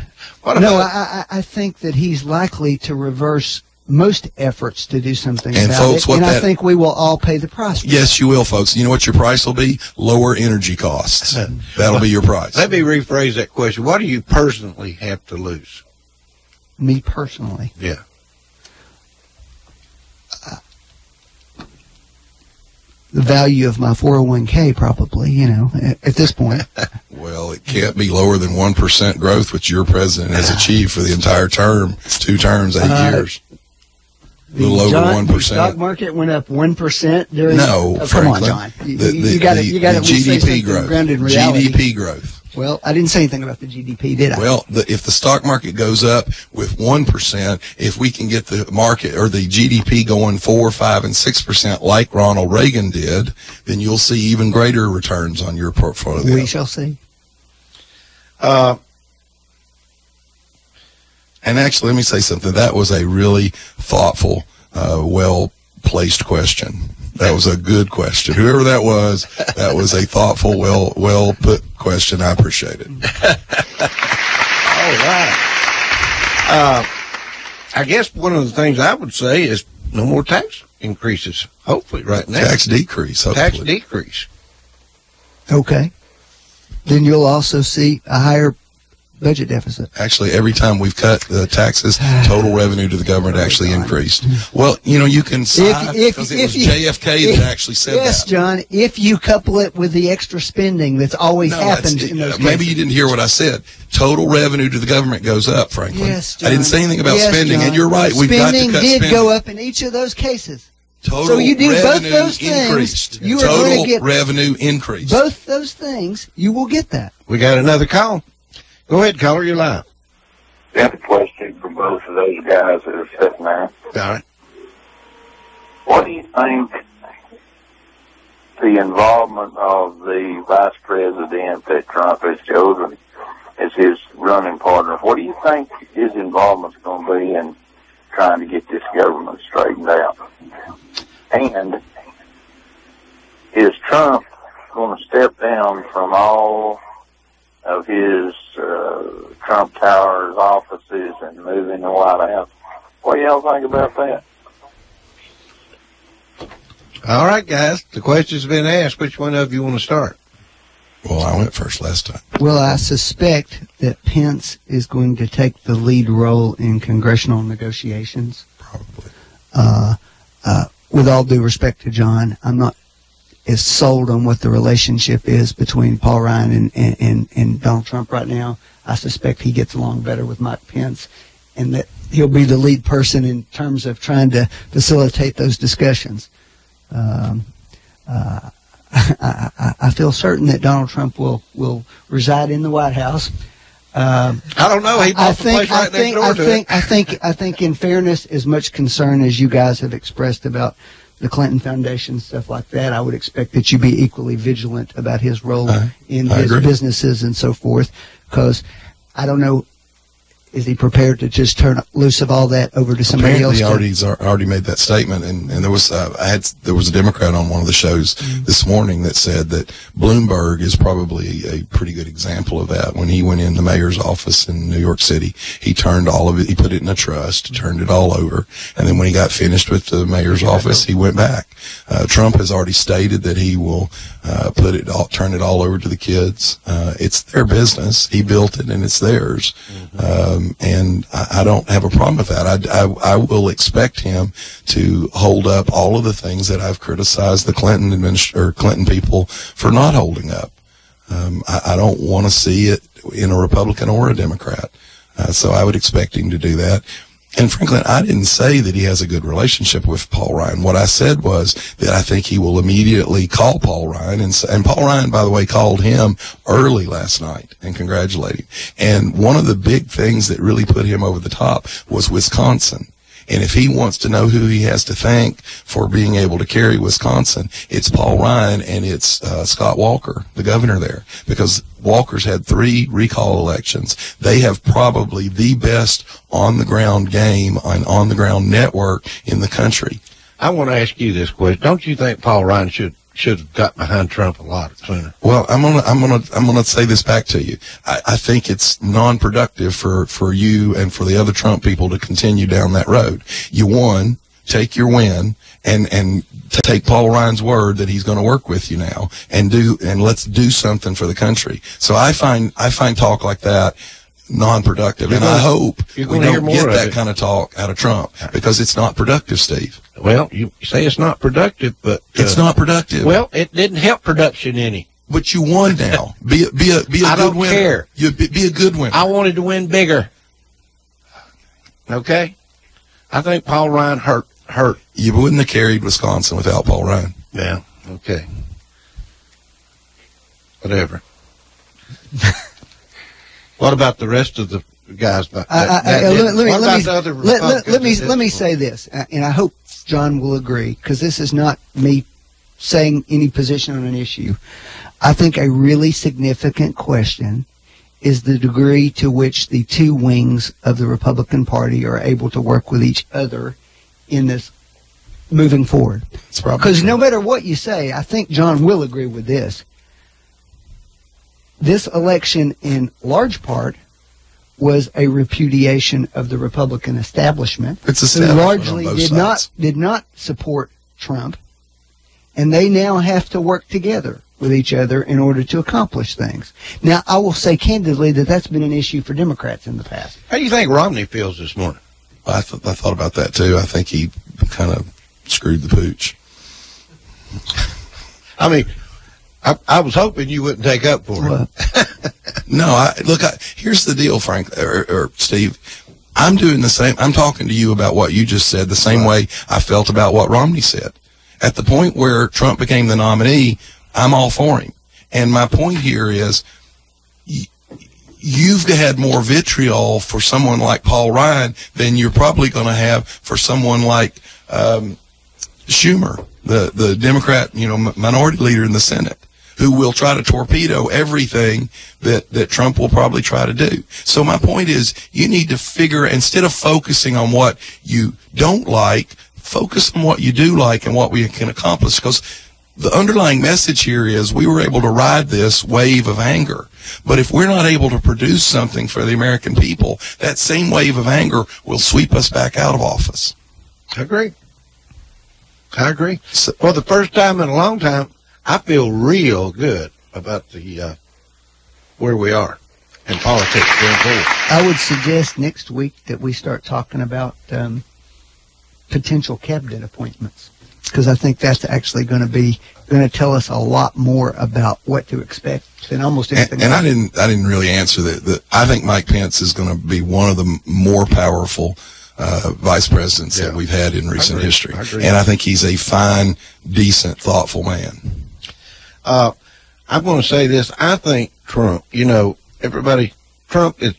No, I think that he's likely to reverse most efforts to do something and about folks, it, and I think we will all pay the price for Yes, you will, folks. You know what your price will be? Lower energy costs. That'll be your price. Let me rephrase that question. What do you personally have to lose? Me personally? Yeah. The value of my 401k, probably, at this point. Well, it can't be lower than 1% growth, which your president has achieved for the entire term, 2 terms, 8 years. A little over 1%. The stock market went up 1% during. No, come on, John. You got to GDP growth. Grounded in reality. GDP growth. Well, I didn't say anything about the GDP, did I? Well, if the stock market goes up with 1%, if we can get the market or the GDP going 4, 5, and 6% like Ronald Reagan did, then you'll see even greater returns on your portfolio. We shall see. And actually, let me say something. That was a really thoughtful, well-placed question. That was a good question. Whoever that was a thoughtful, well-put question. I appreciate it. All right. I guess one of the things I would say is no more tax increases, hopefully, right now. Tax decrease, hopefully. Tax decrease. Okay. Then you'll also see a higher budget deficit. Actually, every time we've cut the taxes, total revenue to the government actually increased. Well, you can sigh because it was JFK that actually said that. Yes, John, if you couple it with the extra spending that's always happened in those cases. Maybe you didn't hear what I said. Total revenue to the government goes up, Franklin. Yes, John. I didn't say anything about spending, John. and you're right. We've got to cut spending. Spending did go up in each of those cases. Total so you do both those increased. things. You are going to get revenue increased. Both those things, you will get that. We got another call. Go ahead, caller. You're live. I have a question for both of those guys that are sitting there. All right. What do you think the involvement of the vice president that Trump has chosen as his running partner, what do you think his involvement's going to be in trying to get this government straightened out? And is Trump going to step down from all of his Trump Towers offices and move in the White House? What do y'all think about that? All right, guys. The question's been asked. Which one of you want to start? Well, I went first last time. Well, I suspect that Pence is going to take the lead role in congressional negotiations. Probably. With all due respect to John, I'm not as sold on what the relationship is between Paul Ryan and Donald Trump right now. I suspect he gets along better with Mike Pence, and that he'll be the lead person in terms of trying to facilitate those discussions. I feel certain that Donald Trump will reside in the White House. I don't know. He bought the place right next door to it. I think, in fairness, as much concern as you guys have expressed about the Clinton Foundation, stuff like that, I would expect that you be equally vigilant about his role in his businesses and so forth. Because I don't know, is he prepared to just turn loose of all that over to somebody else? Apparently, he's already made that statement, and there was there was a Democrat on one of the shows this morning that said that Bloomberg is probably a pretty good example of that. When he went in the mayor's office in New York City, he turned all of it, he put it in a trust, turned it all over, and then when he got finished with the mayor's office, he went back. Trump has already stated that he will turn it all over to the kids. It's their business. He built it, and it's theirs. And I don't have a problem with that. I will expect him to hold up all of the things that I've criticized the Clinton people for not holding up. I don't want to see it in a Republican or a Democrat. So I would expect him to do that. And frankly, I didn't say that he has a good relationship with Paul Ryan. What I said was that I think he will immediately call Paul Ryan. And Paul Ryan, by the way, called him early last night and congratulated him. And one of the big things that really put him over the top was Wisconsin. And if he wants to know who he has to thank for being able to carry Wisconsin, it's Paul Ryan and it's Scott Walker, the governor there, because Walker's had 3 recall elections. They have probably the best on-the-ground game and on-the-ground network in the country. I want to ask you this question. Don't you think Paul Ryan should have got behind Trump a lot sooner? Well, I'm gonna say this back to you. I think it's non-productive for you and for the other Trump people to continue down that road. You won, take your win, and take Paul Ryan's word that he's going to work with you now, and let's do something for the country. So I find talk like that non-productive, and I hope we don't get that kind of talk out of Trump, because it's not productive, Steve. Well, you say it's not productive, but it's not productive. Well, it didn't help production any. But you won now. Be a good winner. I don't care. Be a good winner. I wanted to win bigger. Okay? I think Paul Ryan hurt. You wouldn't have carried Wisconsin without Paul Ryan. Yeah. Okay. Whatever. What about the rest of the guys? Let me say this, and I hope John will agree, because this is not me saying any position on an issue. I think a really significant question is the degree to which the 2 wings of the Republican Party are able to work with each other in this moving forward. Because no matter what you say, I think John will agree with this. This election, in large part, was a repudiation of the Republican establishment, who largely did not support Trump, and they now have to work together with each other in order to accomplish things. Now, I will say candidly that that's been an issue for Democrats in the past. How do you think Romney feels this morning? I thought about that too. I think he kind of screwed the pooch. I mean, I was hoping you wouldn't take up for him. No, here's the deal, Frank, or Steve. I'm doing the same. I'm talking to you about what you just said, the same way I felt about what Romney said. At the point where Trump became the nominee, I'm all for him. And my point here is, you've had more vitriol for someone like Paul Ryan than you're probably going to have for someone like Schumer, the Democrat, minority leader in the Senate, who will try to torpedo everything that Trump will probably try to do. So my point is, you need to figure, instead of focusing on what you don't like, focus on what you do like and what we can accomplish. Because the underlying message here is we were able to ride this wave of anger. But if we're not able to produce something for the American people, that same wave of anger will sweep us back out of office. I agree. So, for the first time in a long time, I feel real good about the where we are in politics going forward. I would suggest next week that we start talking about potential cabinet appointments, because I think that's actually going to tell us a lot more about what to expect than almost anything. And I didn't really answer that. I think Mike Pence is going to be one of the more powerful vice presidents that we've had in recent history. And I think he's a fine, decent, thoughtful man. I'm going to say this. I think Trump, Trump is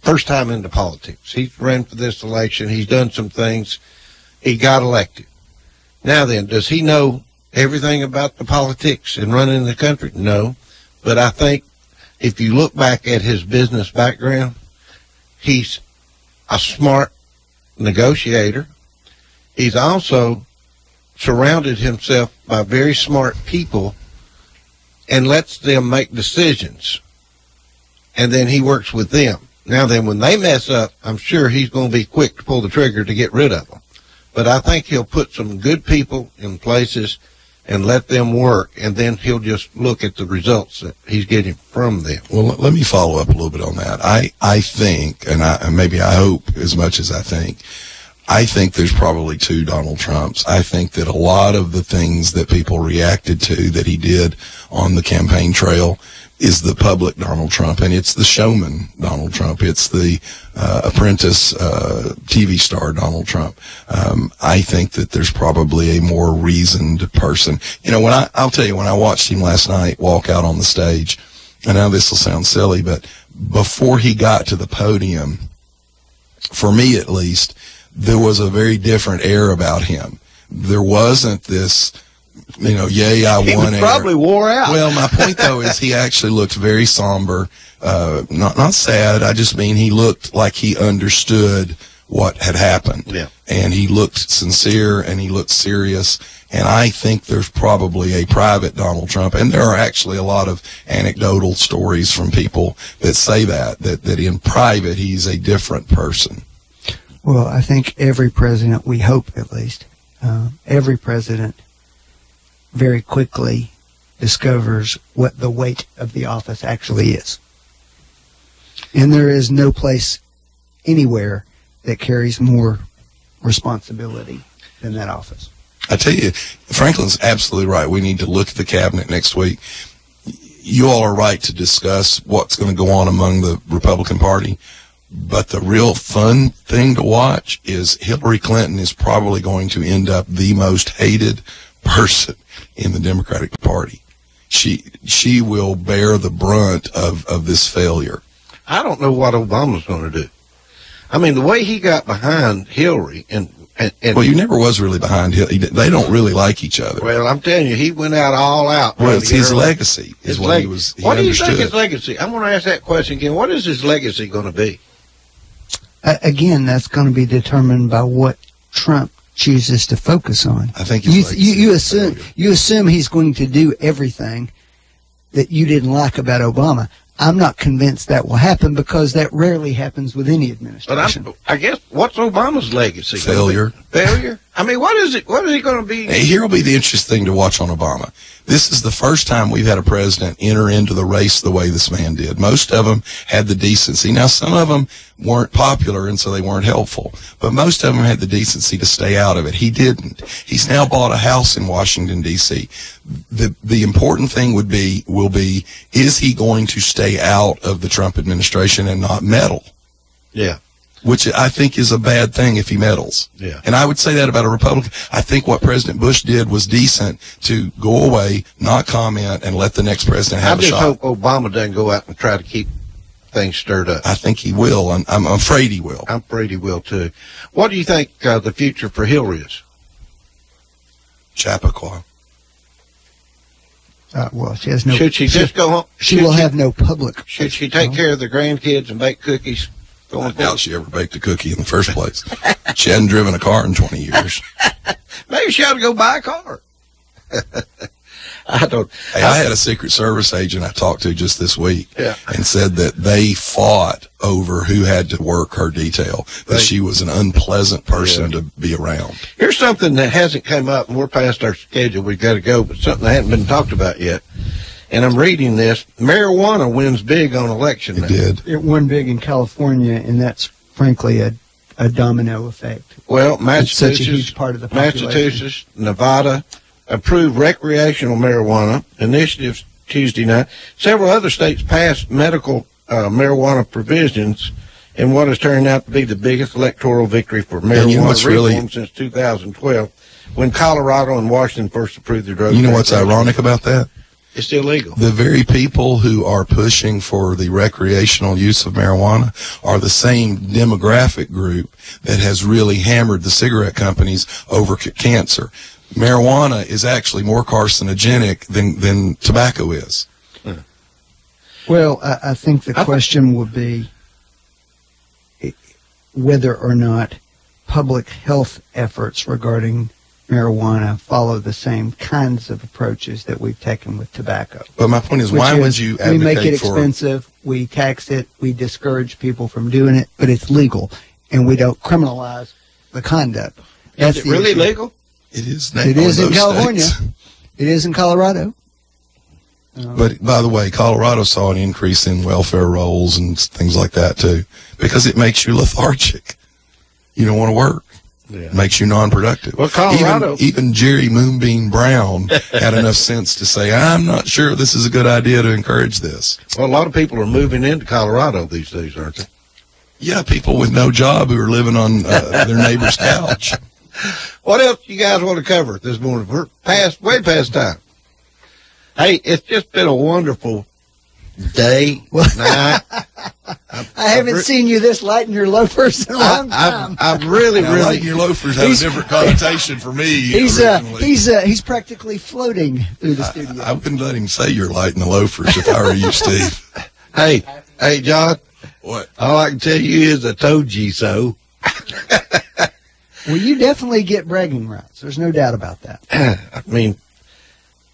first time into politics. He's ran for this election. He's done some things. He got elected. Now then, does he know everything about the politics and running the country? No. But I think if you look back at his business background, he's a smart negotiator. He's also surrounded himself by very smart people and lets them make decisions. And then he works with them. Now then, when they mess up, I'm sure he's going to be quick to pull the trigger to get rid of them. But I think he'll put some good people in places and let them work, and then he'll just look at the results that he's getting from them. Well, let me follow up a little bit on that. I think, and maybe I hope as much as I think there's probably two Donald Trumps. I think that a lot of the things that people reacted to that he did on the campaign trail is the public Donald Trump, and it's the showman Donald Trump. It's the apprentice TV star Donald Trump. I think that there's probably a more reasoned person. I'll tell you, when I watched him last night walk out on the stage, I know this will sound silly, but before he got to the podium, for me at least, there was a very different air about him. There wasn't this, yay, I won. He probably wore out. Well, my point, though, is he actually looked very somber, not sad. I just mean he looked like he understood what had happened. Yeah. And he looked sincere and he looked serious. And I think there's probably a private Donald Trump, and there are actually a lot of anecdotal stories from people that say that in private he's a different person. Well, I think every president, we hope at least, every president very quickly discovers what the weight of the office actually is. And there is no place anywhere that carries more responsibility than that office. I tell you, Franklin's absolutely right. We need to look at the cabinet next week. You all are right to discuss what's going to go on among the Republican Party. But the real fun thing to watch is Hillary Clinton is probably going to end up the most hated person in the Democratic Party. She will bear the brunt of this failure. I don't know what Obama's going to do. I mean, the way he got behind Hillary and well, you never was really behind Hillary. They don't really like each other. Well, I'm telling you, he went out all out. Well, it's his legacy is what he was. What do you think his legacy? I'm going to ask that question again. What is his legacy going to be? Again, that's going to be determined by what Trump chooses to focus on. I think you assume he's going to do everything that you didn't like about Obama. I'm not convinced that will happen, because that rarely happens with any administration. But I guess, what's Obama's legacy? Failure. Failure? I mean, what is it? What is he going to be? Here will be the interesting thing to watch on Obama. This is the first time we've had a president enter into the race the way this man did. Most of them had the decency. Now, some of them weren't popular, and so they weren't helpful. But most of them had the decency to stay out of it. He didn't. He's now bought a house in Washington, D.C. The important thing will be, is he going to stay out of the Trump administration and not meddle? Yeah. Which I think is a bad thing if he meddles. Yeah. And I would say that about a Republican. I think what President Bush did was decent, to go away, not comment, and let the next president have a shot. I just hope Obama doesn't go out and try to keep things stirred up. I think he will. I'm afraid he will. I'm afraid he will, too. What do you think the future for Hillary is? Chappaqua. Well, she has no. Should she just go home? She will have no public. Should she take care of the grandkids and bake cookies? I doubt she ever baked a cookie in the first place. She hadn't driven a car in 20 years. Maybe she ought to go buy a car. I don't. Hey, I had a Secret Service agent I talked to just this week, yeah, and said that they fought over who had to work her detail, that she was an unpleasant person to be around. Here's something that hasn't come up, and we're past our schedule. We've got to go, but something that hasn't been talked about yet. And I'm reading this. Marijuana wins big on election night. It won big in California, and that's frankly a domino effect. Well, Massachusetts, it's such a huge part of the population. Massachusetts, Nevada approved recreational marijuana initiatives Tuesday night. Several other states passed medical marijuana provisions in what has turned out to be the biggest electoral victory for marijuana reform since 2012, when Colorado and Washington first approved the drug. You know what's ironic about that? It's illegal. The very people who are pushing for the recreational use of marijuana are the same demographic group that has really hammered the cigarette companies over cancer. Marijuana is actually more carcinogenic than tobacco is. Well, I think the question would be whether or not public health efforts regarding marijuana follow the same kinds of approaches that we've taken with tobacco. But my point is, why would you advocate for... We make it expensive, we tax it, we discourage people from doing it, but it's legal, and we don't criminalize the conduct. Is it really legal? It is. It is in California. It is in Colorado. But, by the way, Colorado saw an increase in welfare rolls and things like that, too, because it makes you lethargic. You don't want to work. Yeah. Makes you non-productive. Well, Colorado... Even Jerry Moonbeam Brown had enough sense to say, I'm not sure this is a good idea to encourage this. Well, a lot of people are moving into Colorado these days, aren't they? Yeah, people with no job who are living on their neighbor's couch. What else you guys want to cover this morning? We're way past time. Hey, it's just been a wonderful day, night. I haven't seen you this light in your loafers in a long time. I've really light in your loafers have a different connotation for me. He's practically floating through the studio. I wouldn't let him say you're light in the loafers if I were you, Steve. Hey, John. What? All I can tell you is I told you so. Well, you definitely get bragging rights. There's no doubt about that. I mean,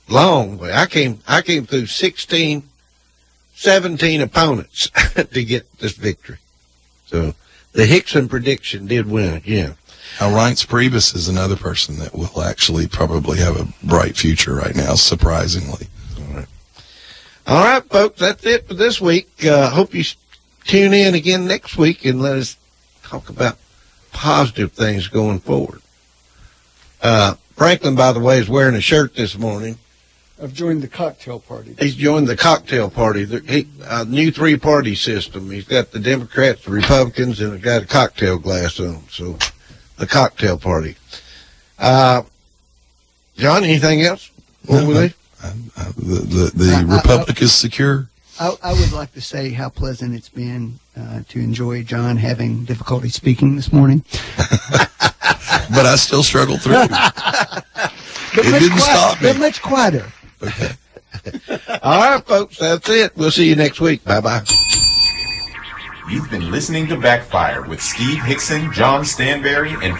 long way. I came through 17 opponents to get this victory. So the Hickson prediction did win again. Now, Reince Priebus is another person that will actually probably have a bright future right now, surprisingly. All right, folks, that's it for this week. Hope you tune in again next week and let us talk about positive things going forward. Franklin, by the way, is wearing a shirt this morning. I've joined the cocktail party. He's joined the cocktail party. A new three-party system. He's got the Democrats, the Republicans, and he's got a cocktail glass on. So, the cocktail party. John, anything else? The Republic is secure. I would like to say how pleasant it's been to enjoy John having difficulty speaking this morning. But I still struggled through. It didn't stop me. But much quieter. Okay. All right, folks, that's it. We'll see you next week. Bye-bye. You've been listening to Backfire with Steve Hickson, John Stanberry, and